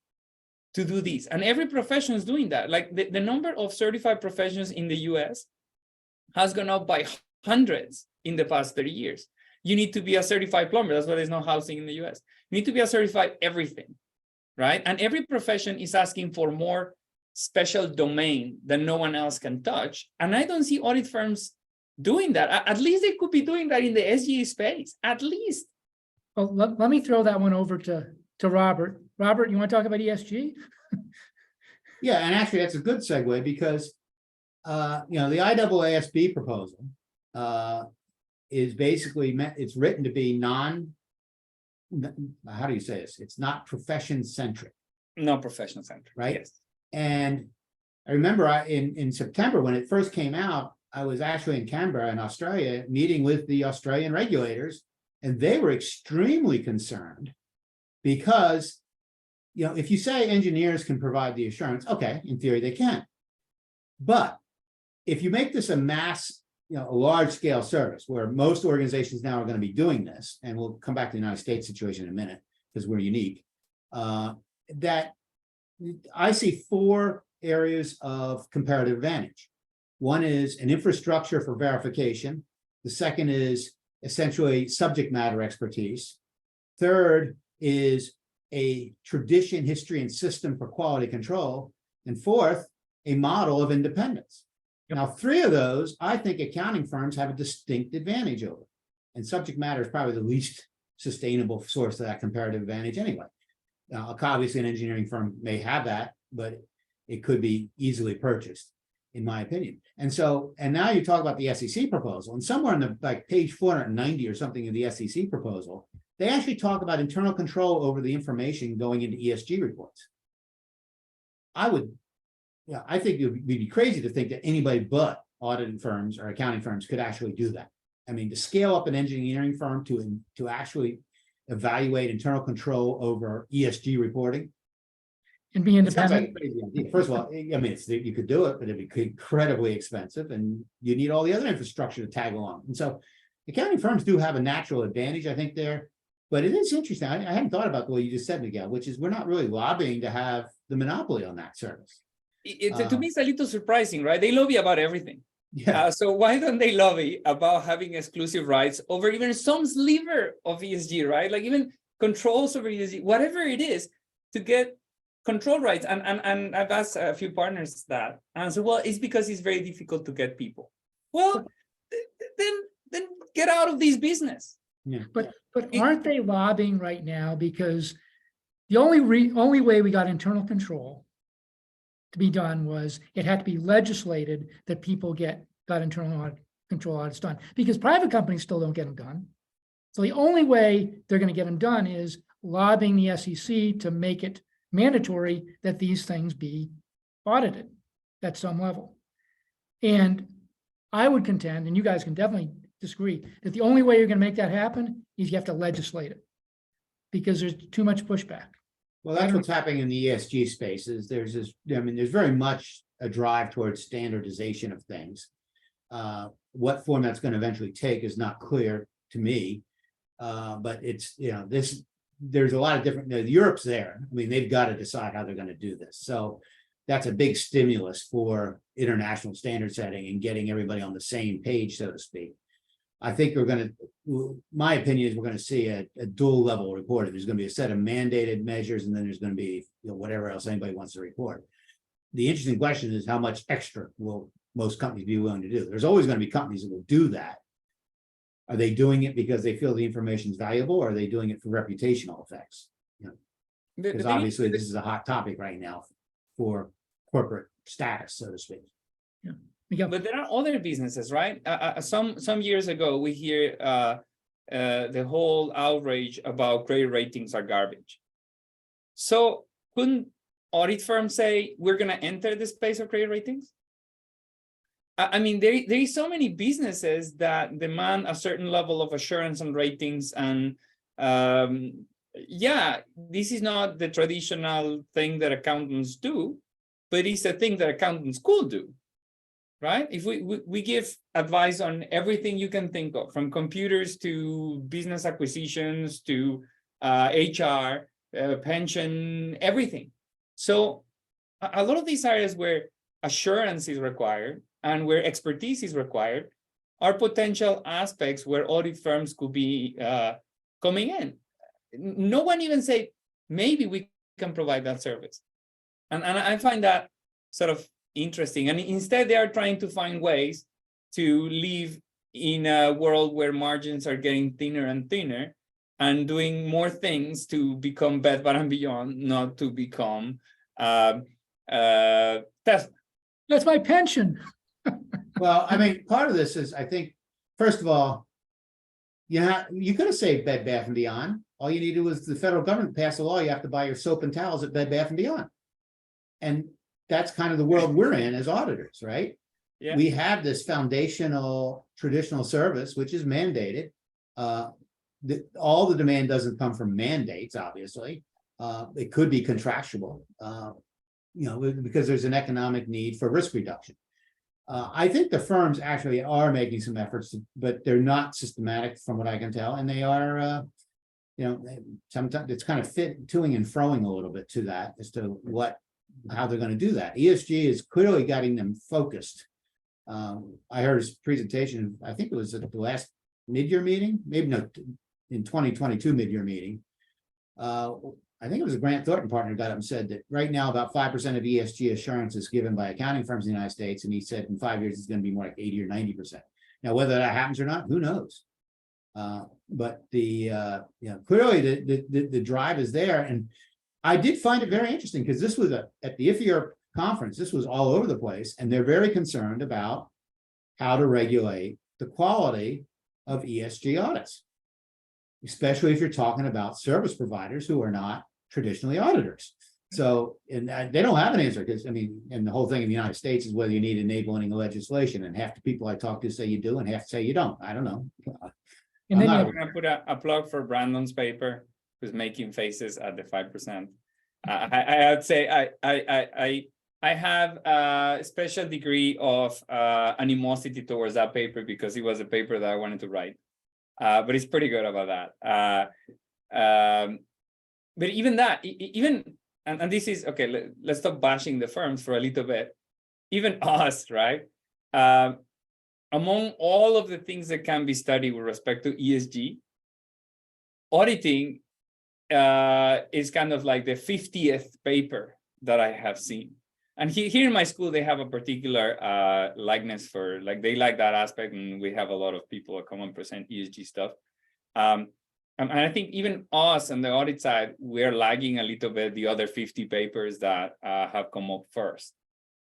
to do this? And every profession is doing that. Like the number of certified professions in the US has gone up by hundreds in the past 30 years. You need to be a certified plumber. That's why there's no housing in the US. You need to be a certified everything. Right? And every profession is asking for more special domain that no one else can touch. And I don't see audit firms doing that. At least they could be doing that in the SGE space, at least. Well, let me throw that one over to Robert. Robert, you want to talk about ESG? Yeah, and actually that's a good segue because, the IAASB proposal is basically it's written to be how do you say this? It's not profession centric. No profession centric, right? Yes. And I remember in September when it first came out, I was actually in Canberra in Australia meeting with the Australian regulators, and they were extremely concerned because, if you say engineers can provide the assurance, okay, in theory they can. But if you make this a mass, a large scale service where most organizations now are going to be doing this, and we'll come back to the United States situation in a minute because we're unique, that I see 4 areas of comparative advantage. One is an infrastructure for verification. The second is essentially subject matter expertise. Third is a tradition, history, and system for quality control. And fourth, a model of independence. Now, 3 of those, I think accounting firms have a distinct advantage over. And subject matter is probably the least sustainable source of that comparative advantage anyway. Now, obviously, an engineering firm may have that, but it could be easily purchased, in my opinion. And now you talk about the SEC proposal, and somewhere in the page 490 or something of the SEC proposal, they actually talk about internal control over the information going into ESG reports. I think it would be crazy to think that anybody but auditing firms or accounting firms could actually do that. I mean, to scale up an engineering firm to actually evaluate internal control over ESG reporting. And be independent. First of all, I mean, you could do it, but it'd be incredibly expensive and you need all the other infrastructure to tag along. And so accounting firms do have a natural advantage, I think, there. But it is interesting. I hadn't thought about the way you just said, Miguel, which is we're not really lobbying to have the monopoly on that service. To me, it's a little surprising, right? They lobby about everything. Yeah. So why don't they lobby about having exclusive rights over even some sliver of ESG, right? Like even controls over ESG, whatever it is, to get control rights. And I've asked a few partners that, and so, well, it's because it's very difficult to get people. Well, then get out of this business. Yeah. But aren't they lobbying right now because The only way we got internal control to be done was it had to be legislated that people got internal control audits done, because private companies still don't get them done. So the only way they're going to get them done is lobbying the SEC to make it mandatory that these things be audited at some level. And I would contend, and you guys can definitely disagree, that the only way you're going to make that happen is you have to legislate it, because there's too much pushback. Well, that's what's happening in the ESG spaces. There's this, I mean, there's very much a drive towards standardization of things. What form that's going to eventually take is not clear to me. But it's, you know, there's a lot of different, Europe's there. I mean, they've got to decide how they're going to do this. So that's a big stimulus for international standard setting and getting everybody on the same page, so to speak. I think we're going to, my opinion is we're going to see a dual level report. There's going to be a set of mandated measures, and then there's going to be, you know, whatever else anybody wants to report. The interesting question is how much extra will most companies be willing to do? There's always going to be companies that will do that. Are they doing it because they feel the information is valuable, or are they doing it for reputational effects? You know, because obviously this is a hot topic right now for corporate status, so to speak. Yeah. But there are other businesses, right? Some years ago, we hear the whole outrage about credit ratings are garbage. So couldn't audit firms say we're going to enter the space of credit ratings? I mean, there is so many businesses that demand a certain level of assurance on ratings, and yeah, this is not the traditional thing that accountants do, but it's a thing that accountants could do. Right? If we give advice on everything you can think of, from computers to business acquisitions to HR, pension, everything. So a lot of these areas where assurance is required and where expertise is required are potential aspects where audit firms could be coming in. No one even say, maybe we can provide that service. And I find that sort of interesting, and instead they are trying to find ways to live in a world where margins are getting thinner and thinner, and doing more things to become Bed Bath & Beyond, not to become Tesla. That's my pension. Well, I mean, part of this is, I think, first of all, you could have saved Bed Bath & Beyond. All you needed was the federal government pass a law. You have to buy your soap and towels at Bed Bath & Beyond. And that's kind of the world we're in as auditors, right? Yeah. We have this foundational traditional service, which is mandated. All the demand doesn't come from mandates, obviously. It could be contractual, you know, because there's an economic need for risk reduction. I think the firms actually are making some efforts, but they're not systematic from what I can tell. And they are, you know, sometimes it's kind of toing and froing a little bit to that as to how they're going to do that. ESG is clearly getting them focused. I heard his presentation, I think it was at the last mid-year meeting, maybe no, in 2022 mid-year meeting. I think it was a Grant Thornton partner got up and said that right now about 5% of ESG assurance is given by accounting firms in the United States. And he said in 5 years, it's going to be more like 80 or 90%. Now, whether that happens or not, who knows? But you know, clearly the drive is there. And I did find it very interesting because this was at the IFIR conference, this was all over the place, and they're very concerned about how to regulate the quality of ESG audits, especially if you're talking about service providers who are not traditionally auditors. So, and they don't have an answer because, I mean, and the whole thing in the United States is whether you need enabling legislation, and half the people I talk to say you do and half say you don't. I don't know. And then we're going to put a plug for Brandon's paper, who's making faces at the 5%. I would say I have a special degree of animosity towards that paper because it was a paper that I wanted to write. But it's pretty good about that. But even that, and this is, okay, let's stop bashing the firms for a little bit. Even us, right? Among all of the things that can be studied with respect to ESG, auditing is kind of like the 50th paper that I have seen. And here in my school, they have a particular likeness for, like, they like that aspect, and we have a lot of people that come and present ESG stuff. And And I think even us on the audit side, we're lagging a little bit the other 50 papers that have come up first.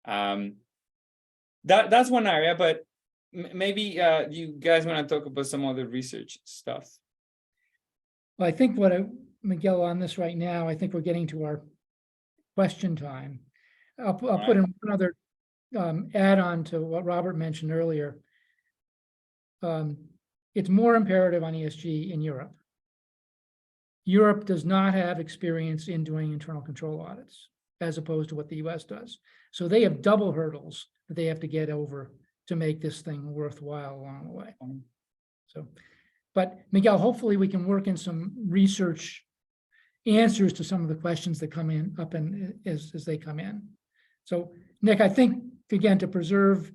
That's one area, but maybe you guys want to talk about some other research stuff. Well, I think Miguel, on this right now, I think we're getting to our question time. I'll put in another add-on to what Robert mentioned earlier. It's more imperative on ESG in Europe. Europe does not have experience in doing internal control audits, as opposed to what the US does. So they have double hurdles that they have to get over to make this thing worthwhile along the way. So, but Miguel, hopefully we can work in some research answers to some of the questions that come in as they come in. So Nick, I think, again, to preserve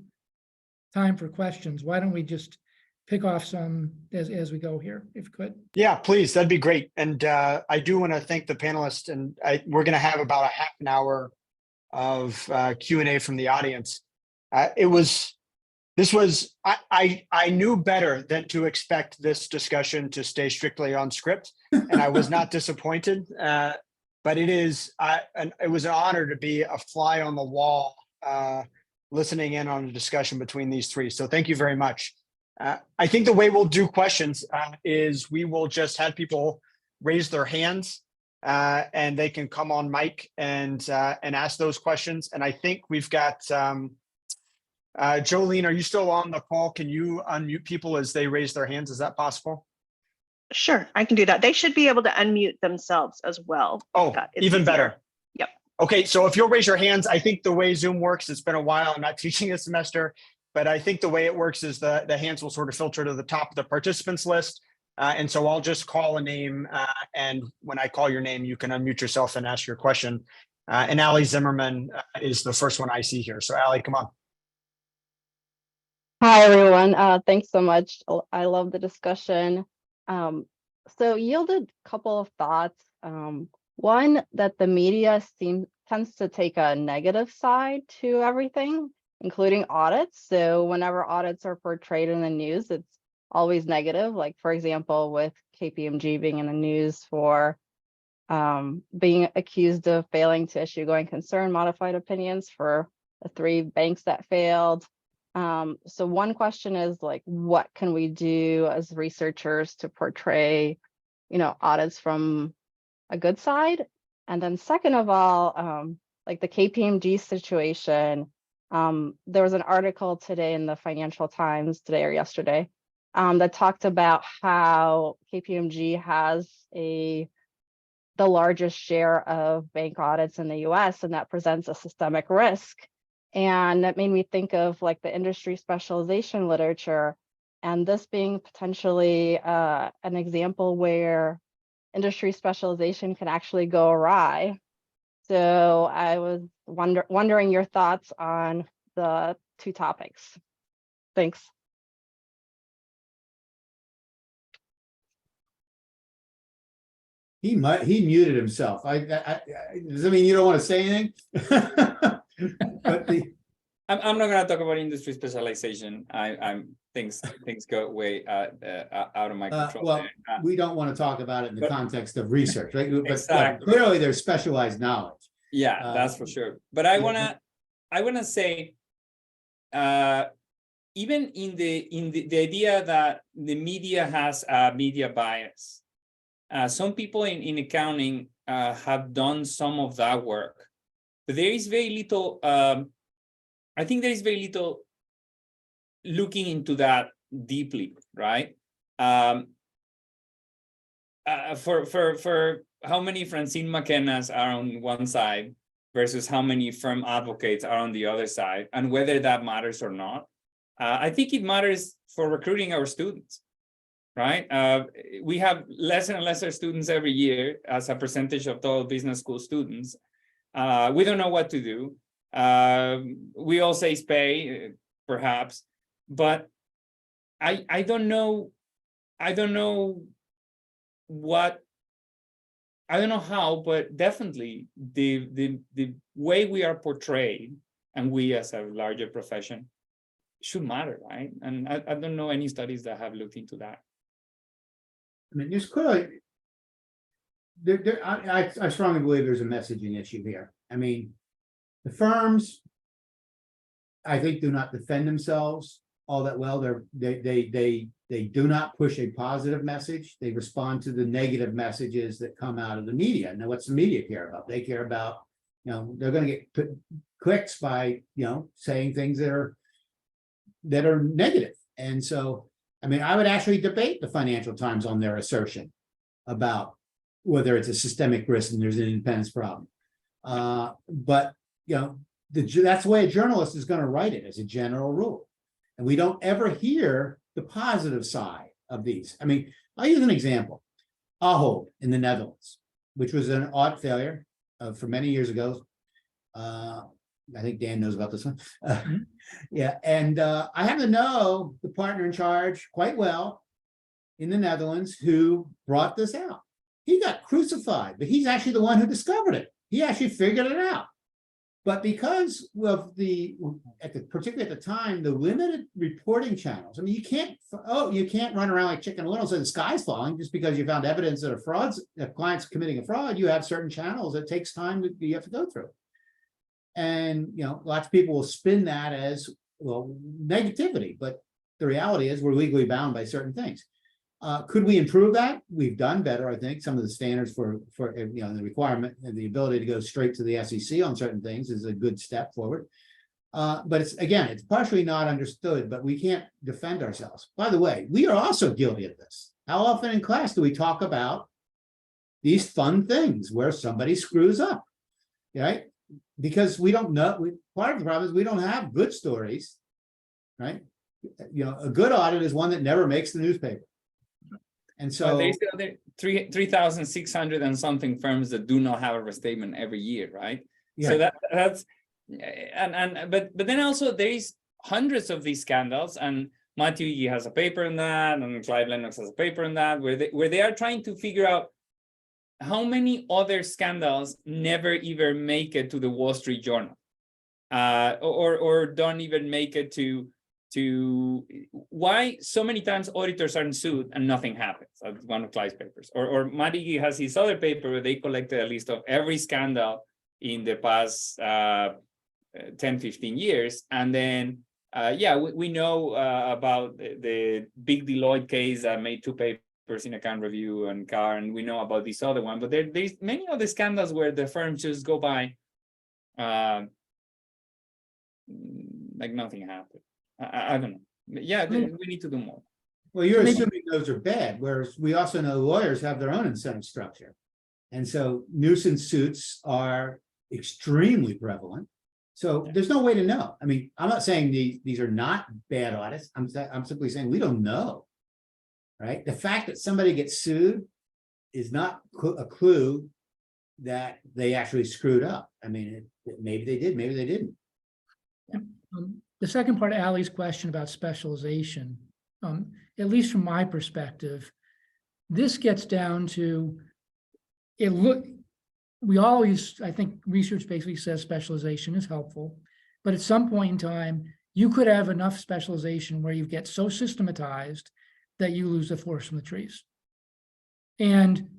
time for questions, why don't we just pick off some as we go here, if you could. Yeah, please, that'd be great. And I do want to thank the panelists, and we're going to have about a half an hour of Q&A from the audience. I knew better than to expect this discussion to stay strictly on script, and I was not disappointed. But it was an honor to be a fly on the wall, listening in on a discussion between these three. So thank you very much. I think the way we'll do questions is we will just have people raise their hands, and they can come on mic and ask those questions. And I think we've got Jolene, are you still on the call? Can you unmute people as they raise their hands? Is that possible? Sure, I can do that. They should be able to unmute themselves as well. Oh, even easier. better. Yep. Okay, so if you'll raise your hands, I think the way Zoom works, it's been a while, I'm not teaching a semester, but I think the way it works is the hands will sort of filter to the top of the participants list. And so I'll just call a name, and when I call your name, you can unmute yourself and ask your question. And Ali Zimmerman is the first one I see here. So Ali, come on. Hi, everyone. Thanks so much. I love the discussion. So yielded a couple of thoughts. One, that the media tends to take a negative side to everything, including audits. So whenever audits are portrayed in the news, it's always negative. Like, for example, with KPMG being in the news for being accused of failing to issue going concern modified opinions for the 3 banks that failed. So one question is, like, what can we do as researchers to portray, audits from a good side? And then second of all, like the KPMG situation, there was an article today in the Financial Times today or yesterday that talked about how KPMG has the largest share of bank audits in the US, and that presents a systemic risk. And that made me think of like the industry specialization literature, and this being potentially an example where industry specialization can actually go awry. So I was wondering your thoughts on the 2 topics. Thanks. He muted himself. Does that mean you don't want to say anything? But I'm not going to talk about industry specialization. Things go way out of my control. well, we don't want to talk about it in the context of research, right? But Exactly. clearly there's specialized knowledge. Yeah, that's for sure. But I wanna say, even in the idea that the media has a media bias, some people in accounting have done some of that work, but there is very little. I think there is very little looking into that deeply, right? For how many Francine McKenna's are on one side versus how many firm advocates are on the other side, and whether that matters or not. I think it matters for recruiting our students, right? We have less and lesser students every year as a percentage of total business school students. We don't know what to do. We all say pay, perhaps, but I don't know how, but definitely the way we are portrayed, and we as a larger profession, should matter, right? And I don't know any studies that have looked into that. I mean, there's clearly, I strongly believe there's a messaging issue here. I mean, the firms, I think, do not defend themselves all that well. They do not push a positive message. They respond to the negative messages that come out of the media. Now, what's the media care about? They care about, they're going to get clicks by, saying things that are negative. And so, I mean, I would actually debate the Financial Times on their assertion about whether it's a systemic risk and there's an independence problem. But, that's the way a journalist is going to write it as a general rule. And we don't ever hear the positive side of these. I mean, I'll use an example. Audit in the Netherlands, which was an audit failure for many years ago. I think Dan knows about this one. Yeah, and I happen to know the partner in charge quite well in the Netherlands who brought this out. He got crucified, but he's actually the one who discovered it. He actually figured it out. But because of particularly at the time, the limited reporting channels, I mean, you can't run around like Chicken Little and say the sky's falling just because you found evidence that a client's committing a fraud. You have certain channels that takes time that you have to go through. And, lots of people will spin that as, well, negativity, but the reality is we're legally bound by certain things. Could we improve that? We've done better, I think. Some of the standards for the requirement and the ability to go straight to the SEC on certain things is a good step forward. But it's partially not understood, but we can't defend ourselves. By the way, we are also guilty of this. How often in class do we talk about these fun things where somebody screws up, right? Because we don't know, part of the problem is we don't have good stories, right? A good audit is one that never makes the newspaper. And so there's 3,600 and something firms that do not have a restatement every year, right? Yeah. So that's but then also there is hundreds of these scandals, and Matthew Yee has a paper on that, and Clive Lennox has a paper on that, where they are trying to figure out how many other scandals never even make it to the Wall Street Journal, or don't even make it to why so many times auditors are sued and nothing happens. That's one of Clive's papers. Or Matty has his other paper where they collected a list of every scandal in the past 10, 15 years. And then, we know about the big Deloitte case that made 2 papers in account review and car, and we know about this other one. But there's many other scandals where the firms just go by like nothing happened. I don't know. Yeah, we need to do more. Well, you're assuming those are bad, whereas we also know lawyers have their own incentive structure. And so nuisance suits are extremely prevalent. So there's no way to know. I mean, I'm not saying these are not bad audits. I'm simply saying we don't know, right? The fact that somebody gets sued is not a clue that they actually screwed up. I mean, maybe they did, maybe they didn't. The second part of Ali's question about specialization, at least from my perspective, this gets down to we always, I think research basically says specialization is helpful, but at some point in time, you could have enough specialization where you get so systematized that you lose the forest from the trees. And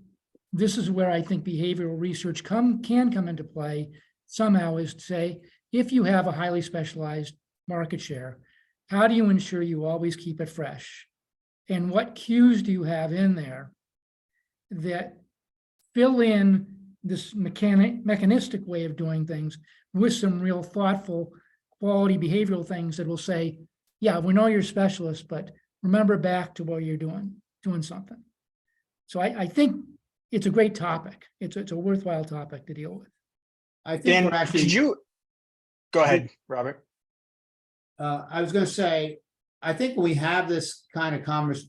this is where I think behavioral research can come into play somehow, is to say, if you have a highly specialized market share, how do you ensure you always keep it fresh? And what cues do you have in there that fill in this mechanistic way of doing things with some real thoughtful quality behavioral things that will say, yeah, we know you're a specialist, but remember back to what you're doing something. So I think it's a great topic. It's a worthwhile topic to deal with. I think Dan, we're actually. did you go ahead, Robert? I was going to say, I think when we have this kind of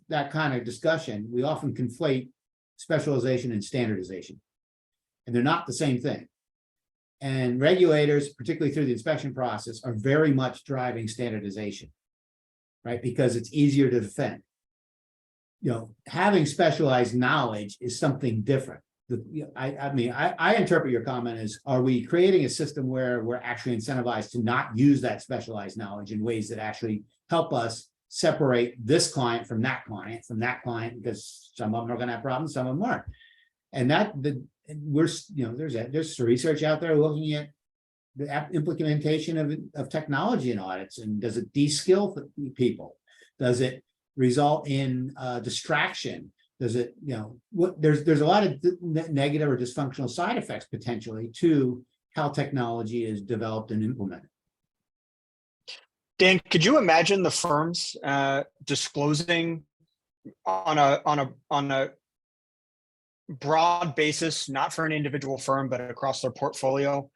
that kind of discussion, we often conflate specialization and standardization, and they're not the same thing. And regulators, particularly through the inspection process, are very much driving standardization, right? Because it's easier to defend. Having specialized knowledge is something different. I interpret your comment as, are we creating a system where we're actually incentivized to not use that specialized knowledge in ways that actually help us separate this client from that client, because some of them are gonna have problems, some of them aren't. And there's research out there looking at the implementation of technology in audits, and does it de-skill people? Does it result in distraction? Does it, there's a lot of negative or dysfunctional side effects potentially to how technology is developed and implemented. Dan, could you imagine the firms disclosing on a broad basis, not for an individual firm, but across their portfolio,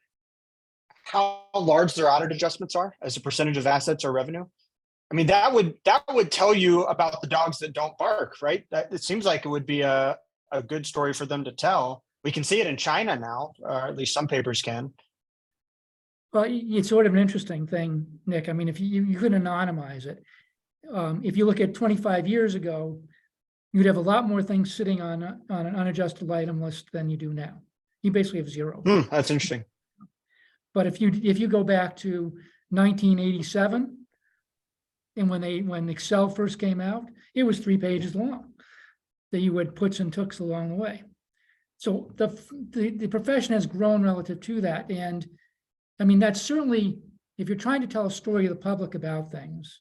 how large their audit adjustments are as a percentage of assets or revenue? I mean, that would tell you about the dogs that don't bark, right? It seems like it would be a good story for them to tell. We can see it in China now, or at least some papers can. Well, it's sort of an interesting thing, Nick. I mean, if you could anonymize it, if you look at 25 years ago, you'd have a lot more things sitting on an unadjusted item list than you do now. You basically have zero. That's interesting. But if you go back to 1987, and when Excel first came out, it was 3 pages long that you had puts and tooks along the way. So the profession has grown relative to that. And I mean, that's certainly, if you're trying to tell a story to the public about things,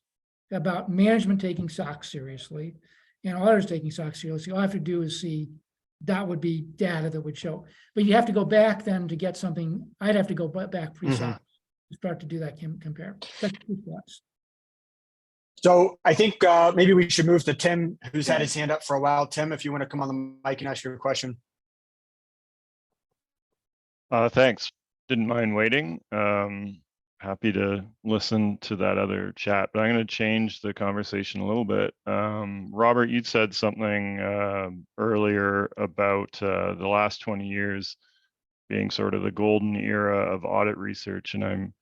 about management taking SOX seriously and auditors taking SOX seriously, all I have to do is see that would be data that would show. But you have to go back then to get something. I'd have to go back pre-SOX to start to do that compare. That's 2 steps. So I think maybe we should move to Tim, who's had his hand up for a while. Tim, if you want to come on the mic and ask your question. Thanks. Didn't mind waiting. Happy to listen to that other chat, but I'm going to change the conversation a little bit. Robert, you'd said something earlier about the last 20 years being sort of the golden era of audit research, and I'm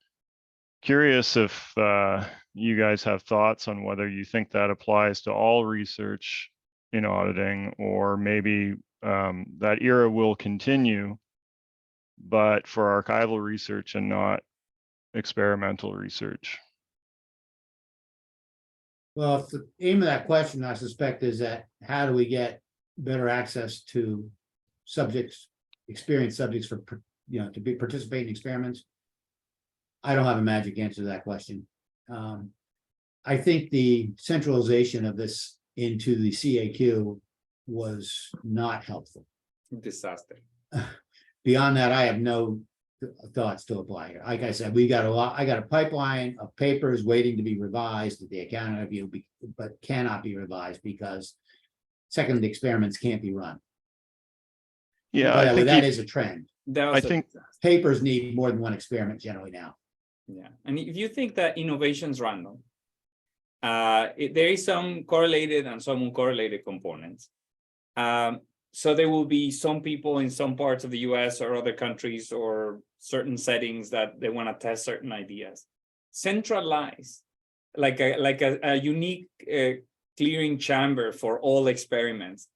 curious if you guys have thoughts on whether you think that applies to all research in auditing, or maybe that era will continue, but for archival research and not experimental research. Well, if the aim of that question, I suspect, is that how do we get better access to experienced subjects for, to be participate in experiments? I don't have a magic answer to that question. I think the centralization of this into the CAQ was not helpful. Disaster. Beyond that, I have no thoughts to apply here. Like I said, I got a pipeline of papers waiting to be revised at the accounting review, but cannot be revised because second experiments can't be run. Yeah, But I think that is a trend. I think Papers need more than one experiment generally now. Yeah, and if you think that innovation is random, there is some correlated and some uncorrelated components. So there will be some people in some parts of the US or other countries or certain settings that they want to test certain ideas. Centralized, like a unique clearing chamber for all experiments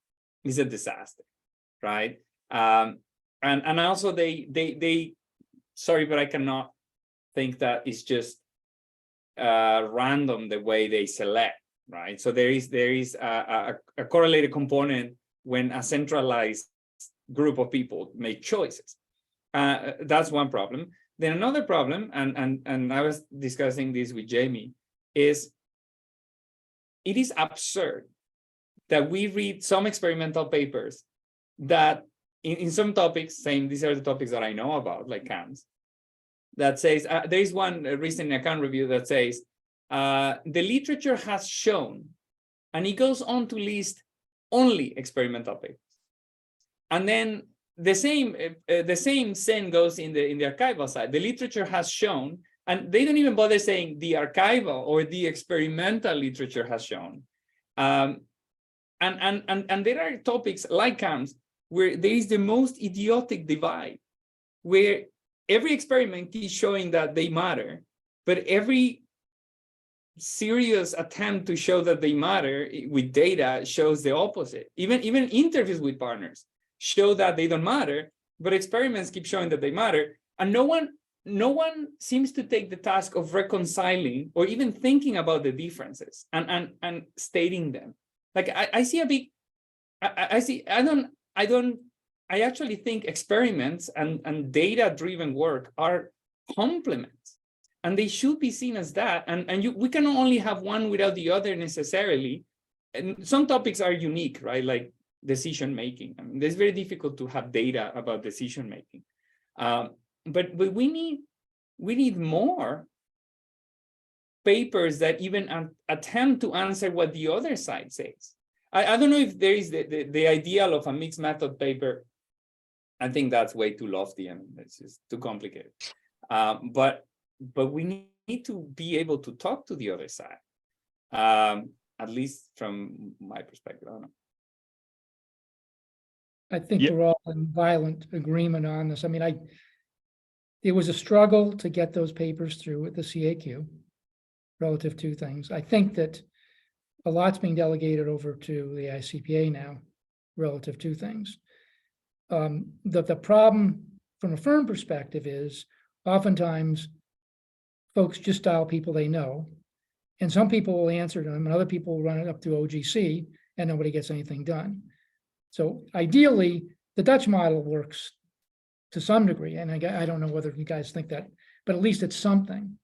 is a disaster, right? And also they sorry, but I cannot think that it's just random the way they select, right? So there is a correlated component when a centralized group of people make choices. That's one problem. Then another problem, and I was discussing this with Jamie, is it is absurd that we read some experimental papers that in some topics, saying these are the topics that I know about, like CAMs, that says, there is one recent account review that says, the literature has shown, and it goes on to list only experimental papers. And then the same sen goes in the archival side. The literature has shown, and they don't even bother saying the archival or the experimental literature has shown. And there are topics like CAMs where there is the most idiotic divide, where every experiment is showing that they matter, but every serious attempt to show that they matter with data shows the opposite. Even interviews with partners show that they don't matter, but experiments keep showing that they matter. And no one no one seems to take the task of reconciling or even thinking about the differences and stating them. Like I see a big, I actually think experiments and data-driven work are complements, and they should be seen as that. And we can only have one without the other necessarily. And some topics are unique, right? Like decision making. I mean, it's very difficult to have data about decision making. But we need more papers that even attempt to answer what the other side says. I don't know if there is the ideal of a mixed method paper. I think that's way too lofty and it's just too complicated. But we need to be able to talk to the other side, at least from my perspective. I don't know. I think Yeah. we're all in violent agreement on this. I mean, it was a struggle to get those papers through with the CAQ relative to things. I think that a lot's being delegated over to the ICPA now relative to things. The problem from a firm perspective is oftentimes folks just dial people they know, and some people will answer them and other people will run it up through OGC and nobody gets anything done. So ideally, the Dutch model works to some degree, and I don't know whether you guys think that, but at least it's something.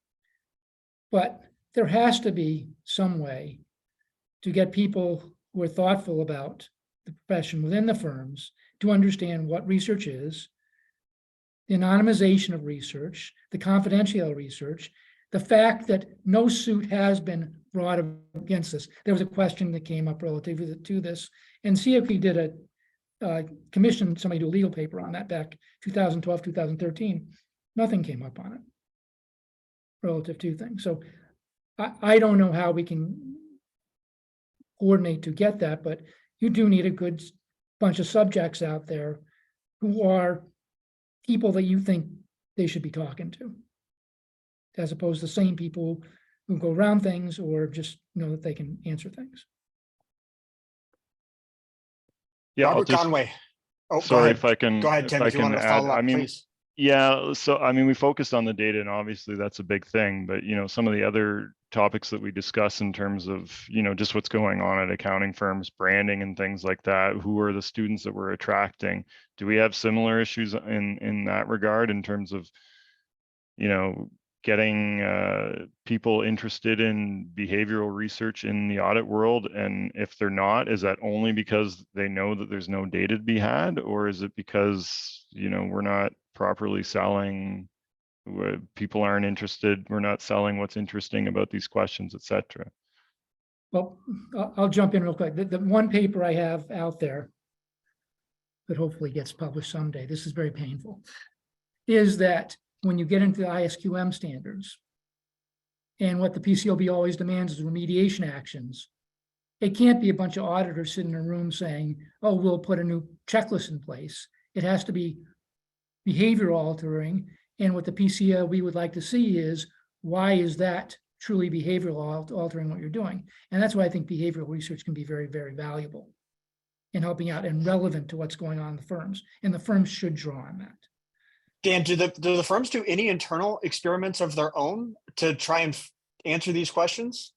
But there has to be some way to get people who are thoughtful about the profession within the firms to understand what research is, the anonymization of research, the confidential research, the fact that no suit has been brought against this. There was a question that came up relative to this, and CFP did commissioned somebody to do a legal paper on that back 2012, 2013. Nothing came up on it relative to things. So I don't know how we can coordinate to get that, but you do need a good bunch of subjects out there who are people that you think they should be talking to, as opposed to the same people who go around things or just know that they can answer things. Yeah, I'll Robert just, Conway. Oh, sorry, go ahead. Go ahead, Tim, if you want to follow up, please. Yeah, so I mean, we focused on the data, and obviously that's a big thing, but some of the other topics that we discuss in terms of, just what's going on at accounting firms, branding and things like that, who are the students that we're attracting? Do we have similar issues in that regard in terms of, getting people interested in behavioral research in the audit world? And if they're not, is that only because they know that there's no data to be had, or is it because, we're not properly selling, people aren't interested, we're not selling what's interesting about these questions, etc.? Well, I'll jump in real quick. The one paper I have out there that hopefully gets published someday, this is very painful, is that when you get into the ISQM standards and what the PCOB always demands is remediation actions, it can't be a bunch of auditors sitting in a room saying, oh, we'll put a new checklist in place. It has to be behavior altering. And what the PCOB would like to see is, why is that truly behavioral altering what you're doing? And that's why I think behavioral research can be very, very valuable in helping out and relevant to what's going on in the firms. And the firms should draw on that. Dan, do the firms do any internal experiments of their own to try and answer these questions?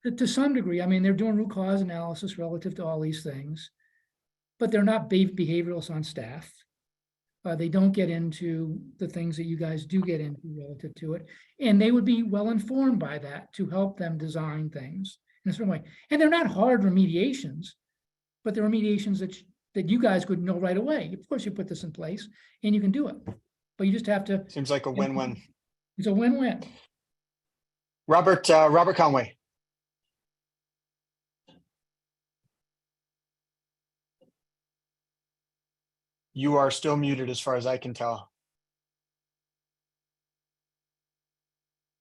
To some degree. I mean, they're doing root cause analysis relative to all these things, but they're not behavioralists on staff. They don't get into the things that you guys do get into relative to it. And they would be well informed by that to help them design things in a certain way. And they're not hard remediations, but they're remediations that you guys could know right away. Of course, you put this in place and you can do it. But you just have to. Seems like a win-win. It's a win-win. Robert Conway. You are still muted as far as I can tell.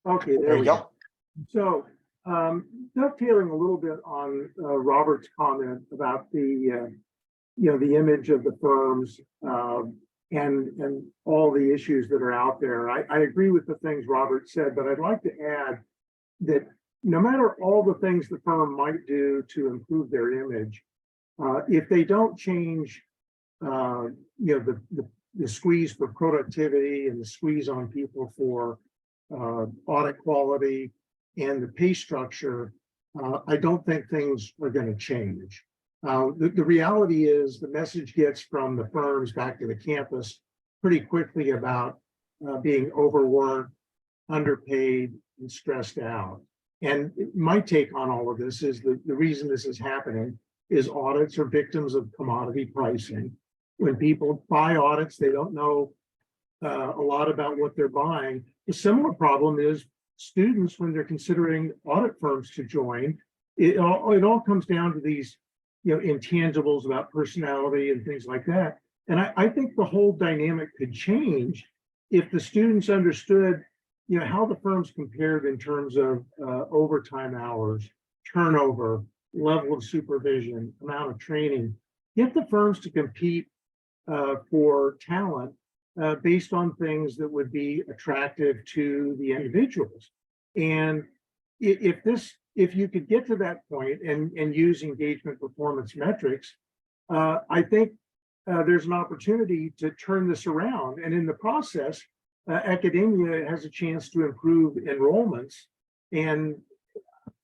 Okay, there we go. So dovetailing a little bit on Robert's comment about the the image of the firms and all the issues that are out there. I agree with the things Robert said, but I'd like to add that no matter all the things the firm might do to improve their image, if they don't change the the squeeze for productivity and the squeeze on people for audit quality and the pay structure, I don't think things are going to change. The reality is the message gets from the firms back to the campus pretty quickly about being overworked, underpaid, and stressed out. And my take on all of this is the reason this is happening is audits are victims of commodity pricing. When people buy audits, they don't know a lot about what they're buying. A similar problem is students when they're considering audit firms to join. It all comes down to these, intangibles about personality and things like that. And I think the whole dynamic could change if the students understood, how the firms compared in terms of overtime hours, turnover, level of supervision, amount of training. Get the firms to compete for talent based on things that would be attractive to the individuals. And if you could get to that point and use engagement performance metrics, I think there's an opportunity to turn this around. And in the process, academia has a chance to improve enrollments. And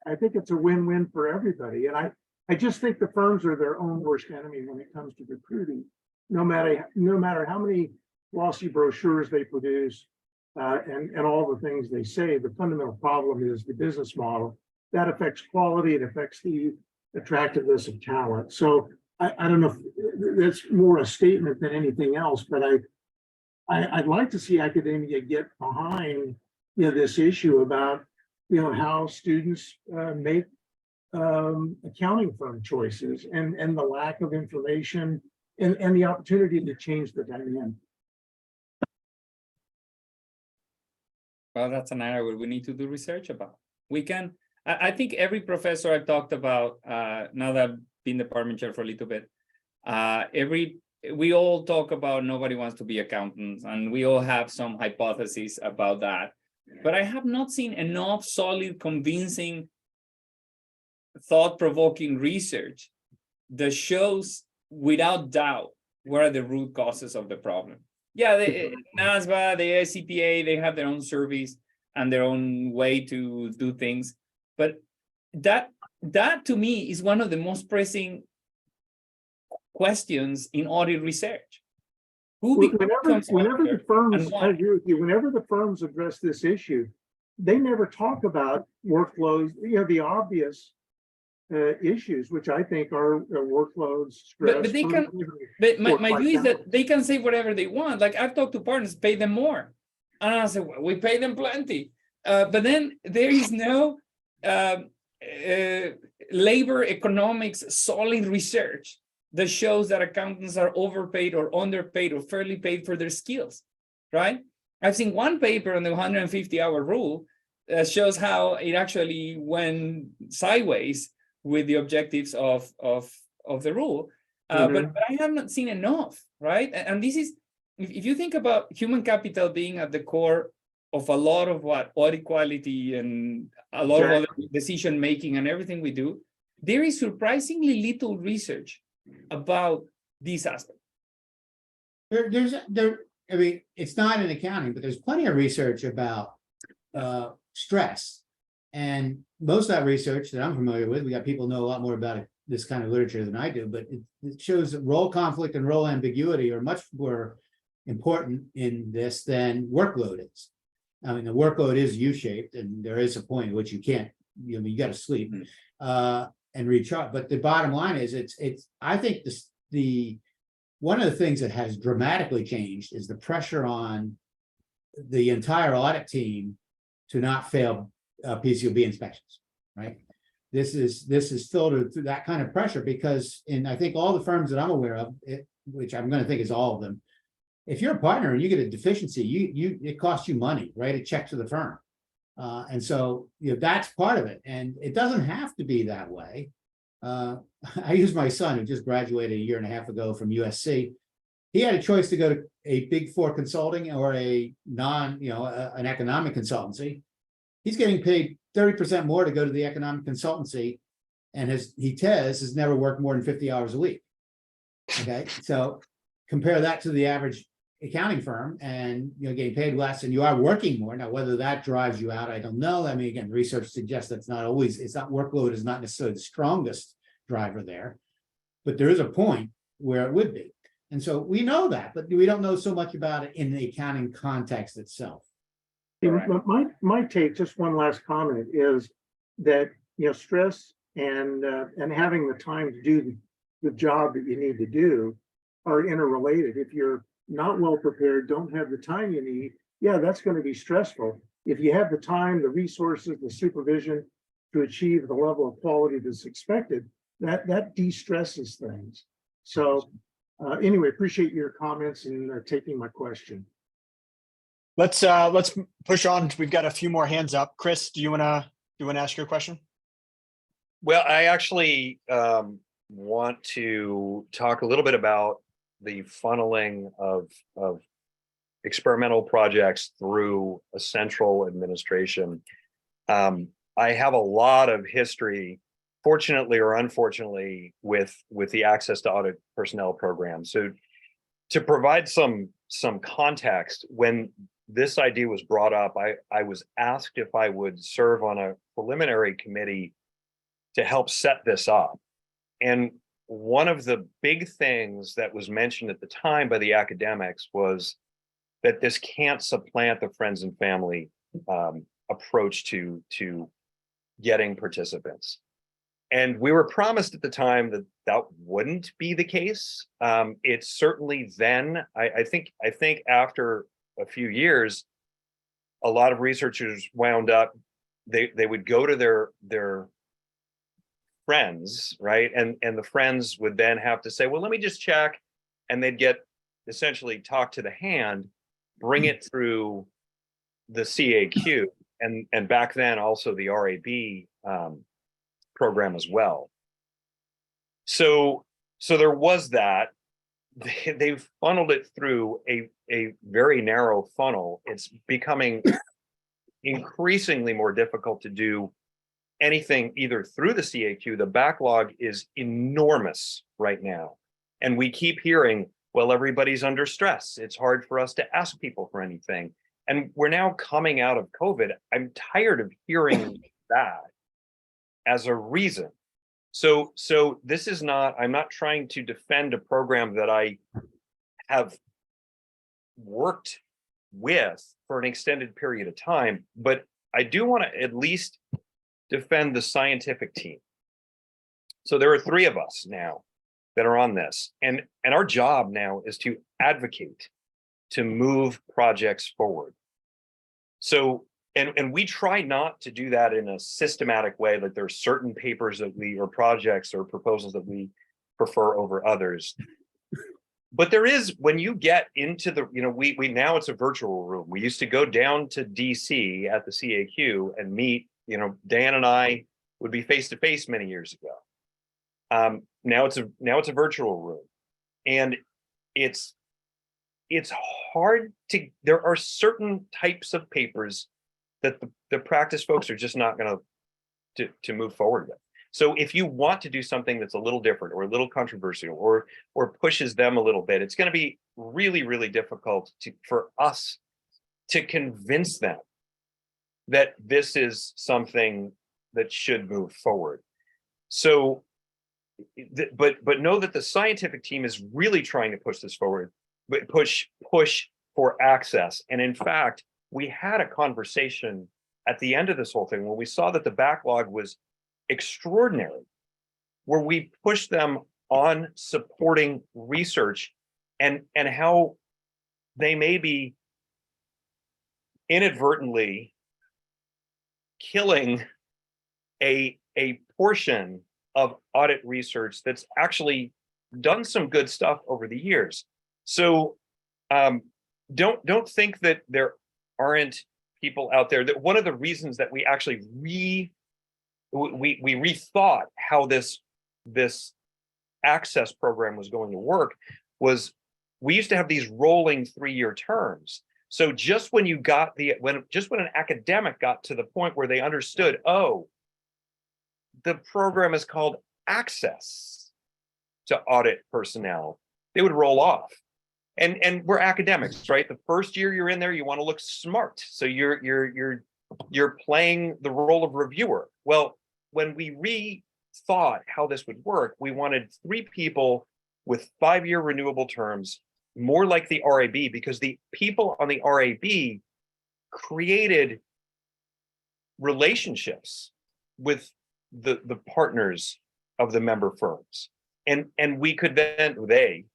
I think it's a win-win for everybody. And I just think the firms are their own worst enemy when it comes to recruiting. No matter how many glossy brochures they produce and all the things they say, the fundamental problem is the business model. That affects quality, it affects the attractiveness of talent. So I don't know if that's more a statement than anything else, but I'd like to see academia get behind this issue about how students make accounting firm choices and the lack of information and the opportunity to change the dynamic. Well, that's an area where we need to do research about. I think every professor I've talked about, now that I've been department chair for a little bit, we all talk about nobody wants to be accountants, and we all have some hypotheses about that. But I have not seen enough solid, convincing, thought-provoking research that shows without doubt what are the root causes of the problem. Yeah, the NASBA, the ACPA, they have their own surveys and their own way to do things. But that to me is one of the most pressing questions in audit research. Whenever the firms, I agree with you, whenever the firms address this issue, they never talk about workloads, the obvious issues, which I think are workloads, stress. But they can, but my view is that they can say whatever they want. Like I've talked to partners, pay them more. And I said, well, we pay them plenty. But then there is no labor economics solid research that shows that accountants are overpaid or underpaid or fairly paid for their skills, right? I've seen one paper on the 150-hour rule that shows how it actually went sideways with the objectives of the rule, but I have not seen enough, right? And this is, if you think about human capital being at the core of a lot of what audit quality and a lot of other decision making and everything we do, there is surprisingly little research about these aspects. I mean, it's not in accounting, but there's plenty of research about stress. And most of that research that I'm familiar with, we got people who know a lot more about this kind of literature than I do, but it shows that role conflict and role ambiguity are much more important in this than workload is. I mean, the workload is U-shaped, and there is a point at which you can't, you got to sleep and recharge. But the bottom line is, I think one of the things that has dramatically changed is the pressure on the entire audit team to not fail PCOB inspections, right? This is filtered through that kind of pressure because I think all the firms that I'm aware of, which I'm going to think is all of them, if you're a partner and you get a deficiency, it costs you money, right? A check to the firm. And so that's part of it. And it doesn't have to be that way. I use my son who just graduated a year and a half ago from USC. He had a choice to go to a Big Four consulting or an economic consultancy. He's getting paid 30% more to go to the economic consultancy, and has never worked more than 50 hours a week. Okay, so compare that to the average accounting firm and you're getting paid less and you are working more. Now, whether that drives you out, I don't know. I mean, again, research suggests that's not always, it's not, workload is not necessarily the strongest driver there, but there is a point where it would be. And so we know that, but we don't know so much about it in the accounting context itself. Correct. My take, just one last comment, is that, stress and having the time to do the job that you need to do are interrelated. If you're not well prepared, don't have the time you need, yeah, that's going to be stressful. If you have the time, the resources, the supervision to achieve the level of quality that's expected, that de-stresses things. So anyway, appreciate your comments and taking my question. Let's push on. We've got a few more hands up. Chris, do you wanna ask your question? Well, I actually want to talk a little bit about the funneling of experimental projects through a central administration. I have a lot of history, fortunately or unfortunately, with the access to audit personnel program. So to provide some context, when this idea was brought up, I was asked if I would serve on a preliminary committee to help set this up. And one of the big things that was mentioned at the time by the academics was that this can't supplant the friends and family approach to getting participants. And we were promised at the time that that wouldn't be the case. It's certainly then, I think after a few years, a lot of researchers wound up, they would go to their friends, right? And the friends would then have to say, well, let me just check. And they'd get essentially talk to the hand, bring it through the CAQ, and back then also the RAB program as well. So there was that. They've funneled it through a very narrow funnel. It's becoming increasingly more difficult to do anything either through the CAQ. The backlog is enormous right now. And we keep hearing, well, everybody's under stress. It's hard for us to ask people for anything. And we're now coming out of COVID. I'm tired of hearing that as a reason. So this is not, I'm not trying to defend a program that I have worked with for an extended period of time, but I do want to at least defend the scientific team. So there are 3 of us now that are on this, and our job now is to advocate to move projects forward. So and we try not to do that in a systematic way, like there's certain papers that we, or projects or proposals that we prefer over others. But there is, when you get into the, we now it's a virtual room. We used to go down to DC at the CAQ and meet, Dan and I would be face to face many years ago. Now it's a virtual room, and it's hard to, there are certain types of papers that the practice folks are just not going to move forward with. So if you want to do something that's a little different or a little controversial or pushes them a little bit, it's going to be really, really difficult for us to convince them that this is something that should move forward. So, but know that the scientific team is really trying to push this forward, but push for access. And in fact, we had a conversation at the end of this whole thing when we saw that the backlog was extraordinary, where we pushed them on supporting research and how they may be inadvertently killing a portion of audit research that's actually done some good stuff over the years. So don't think that there aren't people out there. That one of the reasons that we actually we rethought how this access program was going to work was we used to have these rolling 3-year terms. So just when you got when an academic got to the point where they understood, oh, the program is called access to audit personnel, they would roll off. and we're academics, right? The first year you're in there, you want to look smart. So you're playing the role of reviewer. Well, when we rethought how this would work, we wanted 3 people with 5-year renewable terms, more like the RAB, because the people on the RAB created relationships with the partners of the member firms. And we could then,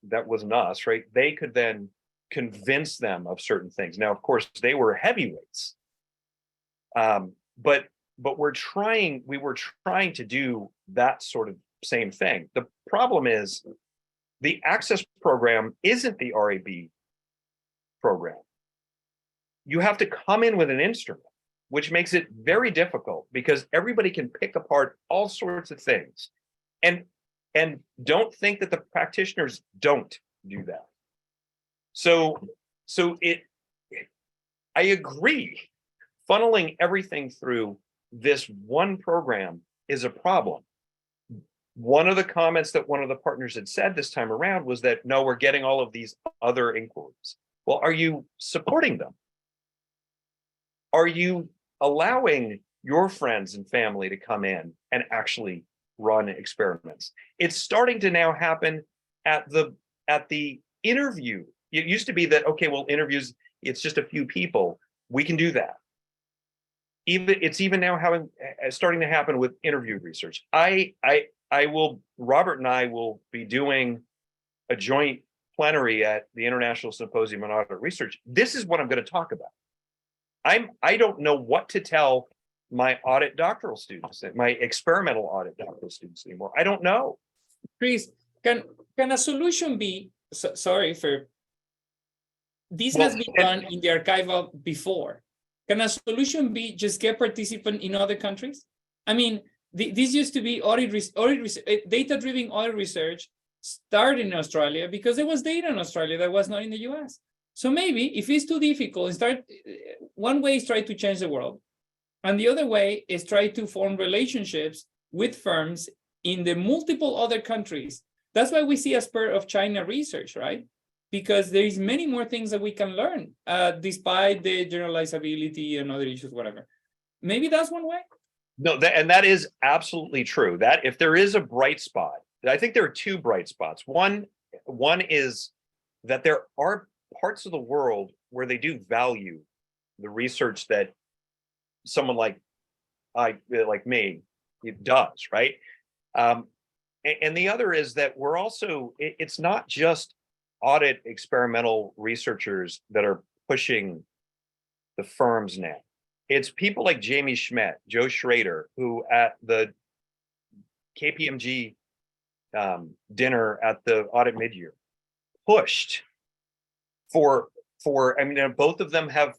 that wasn't us, right? They could then convince them of certain things. Now, of course, they were heavyweights. But we were trying to do that sort of same thing. The problem is the access program isn't the RAB program. You have to come in with an instrument, which makes it very difficult because everybody can pick apart all sorts of things. And don't think that the practitioners don't do that. So I agree, funneling everything through this one program is a problem. One of the comments that one of the partners had said this time around was that, no, we're getting all of these other inquiries. Well, are you supporting them? Are you allowing your friends and family to come in and actually run experiments? It's starting to now happen at the interview. It used to be that, okay, well, interviews, it's just a few people. We can do that. It's even now starting to happen with interview research. Robert and I will be doing a joint plenary at the International Symposium on Audit Research. This is what I'm going to talk about. I don't know what to tell my audit doctoral students, my experimental audit doctoral students anymore. I don't know. Chris, can a solution be, sorry for, this Well, has been done in the archival before. Can a solution be just get participants in other countries? I mean, this used to be data-driven audit research started in Australia because there was data in Australia that was not in the US. So maybe if it's too difficult, one way is try to change the world. And the other way is try to form relationships with firms in the multiple other countries. That's why we see a spur of China research, right? Because there is many more things that we can learn, despite the generalizability and other issues, whatever. Maybe that's one way. No, and that is absolutely true. That if there is a bright spot, I think there are 2 bright spots. One is that there are parts of the world where they do value the research that someone like me does, right? And the other is that we're also, it's not just audit experimental researchers that are pushing the firms now. It's people like Jamie Schmidt, Joe Schrader, who at the KPMG dinner at the audit midyear pushed for I mean, both of them have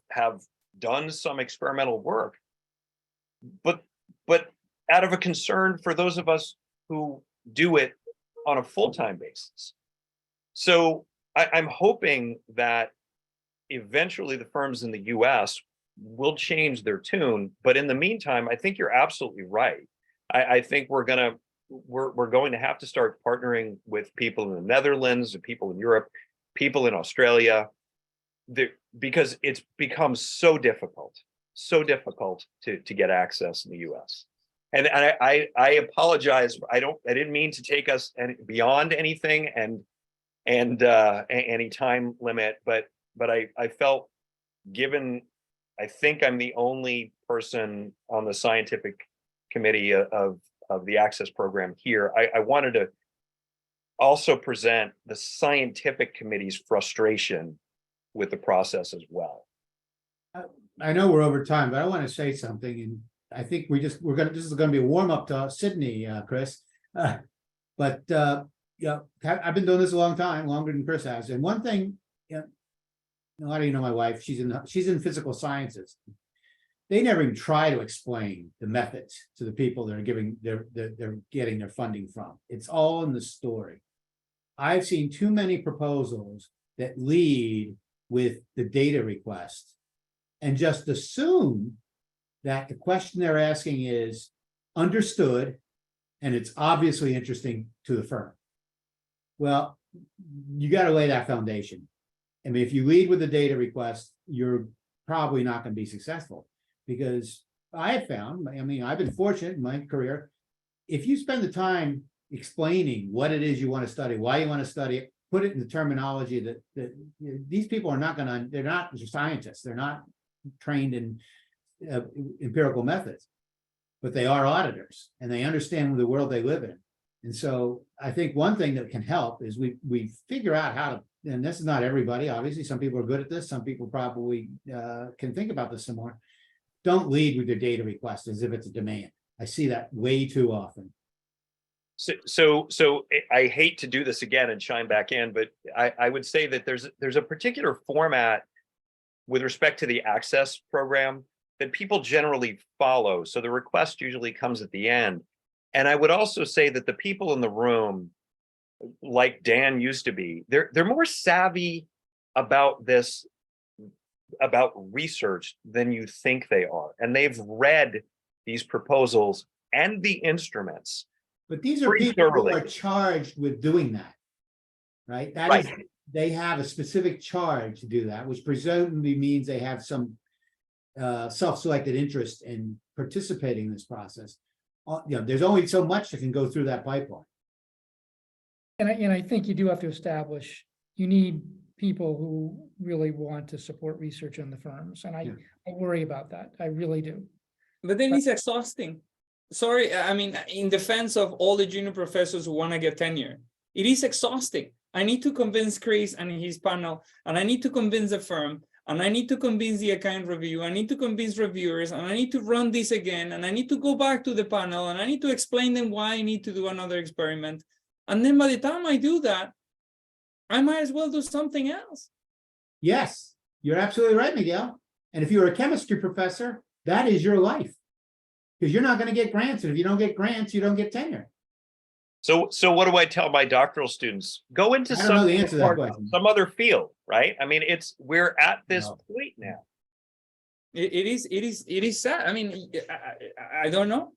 done some experimental work, but out of a concern for those of us who do it on a full-time basis. So I'm hoping that eventually the firms in the US will change their tune, but in the meantime, I think you're absolutely right. I think we're going to have to start partnering with people in the Netherlands, people in Europe, people in Australia, because it's become so difficult to get access in the US. And I apologize. I didn't mean to take us beyond anything and any time limit, but I felt, given I think I'm the only person on the scientific committee of the access program here, I wanted to also present the scientific committee's frustration with the process as well. I know we're over time, but I want to say something, and I think this is gonna be a warm up to Sydney, Chris. But yeah, I've been doing this a long time, longer than Chris has. And one thing, a lot of you know my wife, she's in physical sciences. They never even try to explain the methods to the people that are they're getting their funding from. It's all in the story. I've seen too many proposals that lead with the data request and just assume that the question they're asking is understood and it's obviously interesting to the firm. Well, you got to lay that foundation. I mean, if you lead with a data request, you're probably not going to be successful, because I have found, I mean, I've been fortunate in my career. If you spend the time explaining what it is you want to study, why you want to study it, put it in the terminology that these people are not going to, they're not scientists, they're not trained in empirical methods, but they are auditors and they understand the world they live in. And so I think one thing that can help is we figure out how to, and this is not everybody, obviously, some people are good at this, some people probably can think about this some more. Don't lead with your data request as if it's a demand. I see that way too often. So I hate to do this again and chime back in, but I would say that there's a particular format with respect to the access program that people generally follow. So the request usually comes at the end. And I would also say that the people in the room, like Dan used to be, they're more savvy about this, about research than you think they are. And they've read these proposals and the instruments. But these are Pretty people thoroughly. who are charged with doing that, right? That Right. is, they have a specific charge to do that, which presumably means they have some self-selected interest in participating in this process. You know, there's only so much that can go through that pipeline. And I think you do have to establish, you need people who really want to support research in the firms. And I worry about that. I really do. But then it's exhausting. Sorry, I mean, in defense of all the junior professors who want to get tenure, it is exhausting. I need to convince Chris and his panel, and I need to convince the firm, and I need to convince the account review, I need to convince reviewers, and I need to run this again, and I need to go back to the panel, and I need to explain them why I need to do another experiment. And then by the time I do that, I might as well do something else. Yes, you're absolutely right, Miguel. And if you're a chemistry professor, that is your life. Because you're not going to get grants. And if you don't get grants, you don't get tenure. So what do I tell my doctoral students? Go into I don't know the answer to that question. some other field, right? I mean, we're at this No. point now. It is sad. I mean, I don't know.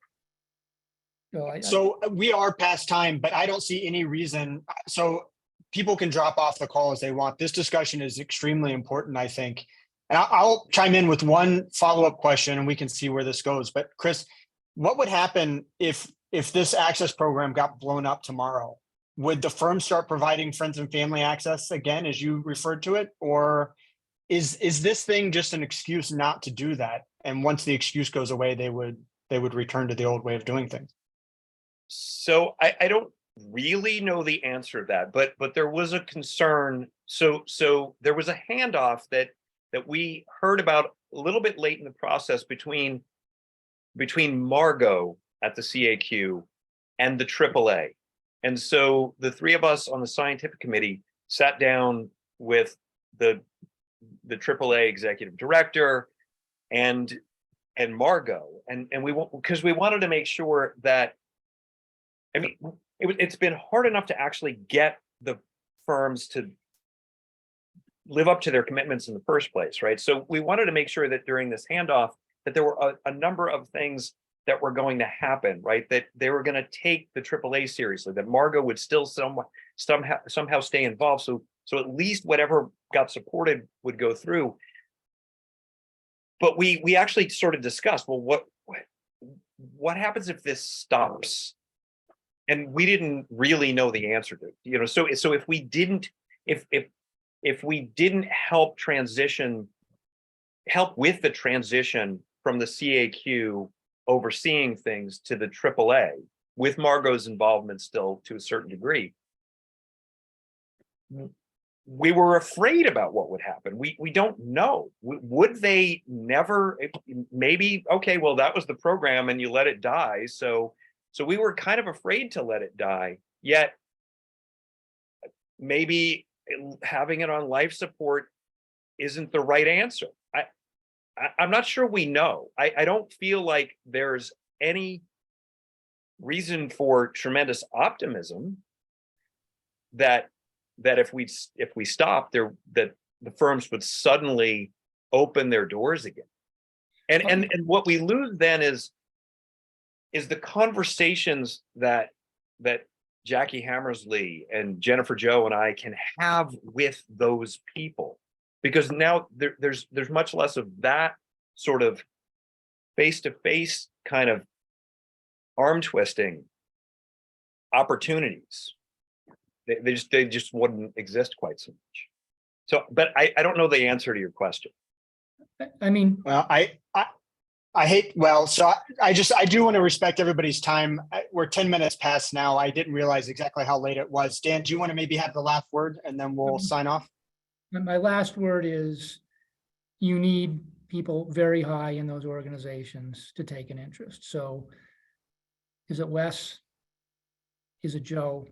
So So we are past time, but I don't see any reason. So people can drop off the call as they want. This discussion is extremely important, I think. And I'll chime in with one follow-up question and we can see where this goes. But Chris, what would happen if this access program got blown up tomorrow? Would the firm start providing friends and family access again, as you referred to it? Or is this thing just an excuse not to do that? And once the excuse goes away, they would return to the old way of doing things? So I don't really know the answer to that, but there was a concern. So there was a handoff that we heard about a little bit late in the process between Margot at the CAQ and the AAA. And so the three of us on the scientific committee sat down with the AAA executive director and Margot, and because we wanted to make sure that, I mean, it's been hard enough to actually get the firms to live up to their commitments in the first place, right? So we wanted to make sure that during this handoff that there were a number of things that were going to happen, right? That they were going to take the AAA seriously, that Margot would still somehow stay involved. So at least whatever got supported would go through. But we actually sort of discussed, well, what happens if this stops? And we didn't really know the answer to it, you know. So if we didn't help with the transition from the CAQ overseeing things to the AAA, with Margot's involvement still to a certain degree, we were afraid about what would happen. We don't know. Would they never, maybe, okay, well, that was the program and you let it die. So we were kind of afraid to let it die, yet maybe having it on life support isn't the right answer. I'm not sure we know. I don't feel like there's any reason for tremendous optimism that if we stop there, that the firms would suddenly open their doors again. And what we lose then is the conversations that Jackie Hammersley and Jennifer Joe and I can have with those people, because now there's much less of that sort of face-to-face kind of arm twisting opportunities. They just wouldn't exist quite so much. So, but I don't know the answer to your question. I mean, Well, I hate, well, so I do want to respect everybody's time. We're 10 minutes past now. I didn't realize exactly how late it was. Dan, do you want to maybe have the last word and then we'll sign off? my last word is you need people very high in those organizations to take an interest. So is it Wes? Is it Joe?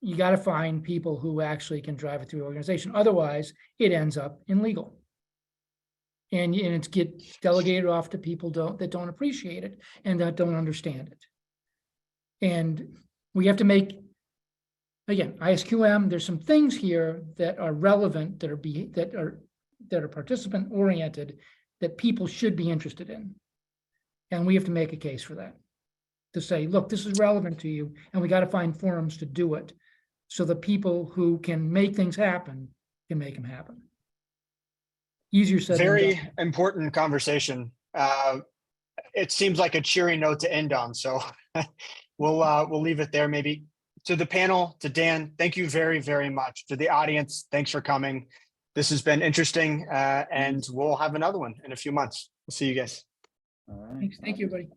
You got to find people who actually can drive it through the organization. Otherwise, it ends up in legal. And it's get delegated off to people that don't appreciate it and that don't understand it. And we have to make, again, ISQM, there's some things here that are relevant, that are participant oriented, that people should be interested in. And we have to make a case for that. To say, look, this is relevant to you, and we got to find forums to do it. So the people who can make things happen can make them happen. Easier said than Very done. important conversation. It seems like a cheery note to end on, so we'll leave it there. Maybe to the panel, to Dan, thank you very, very much. To the audience, thanks for coming. This has been interesting, and we'll have another one in a few months. We'll see you guys. All right. Thanks. Thank you, everybody.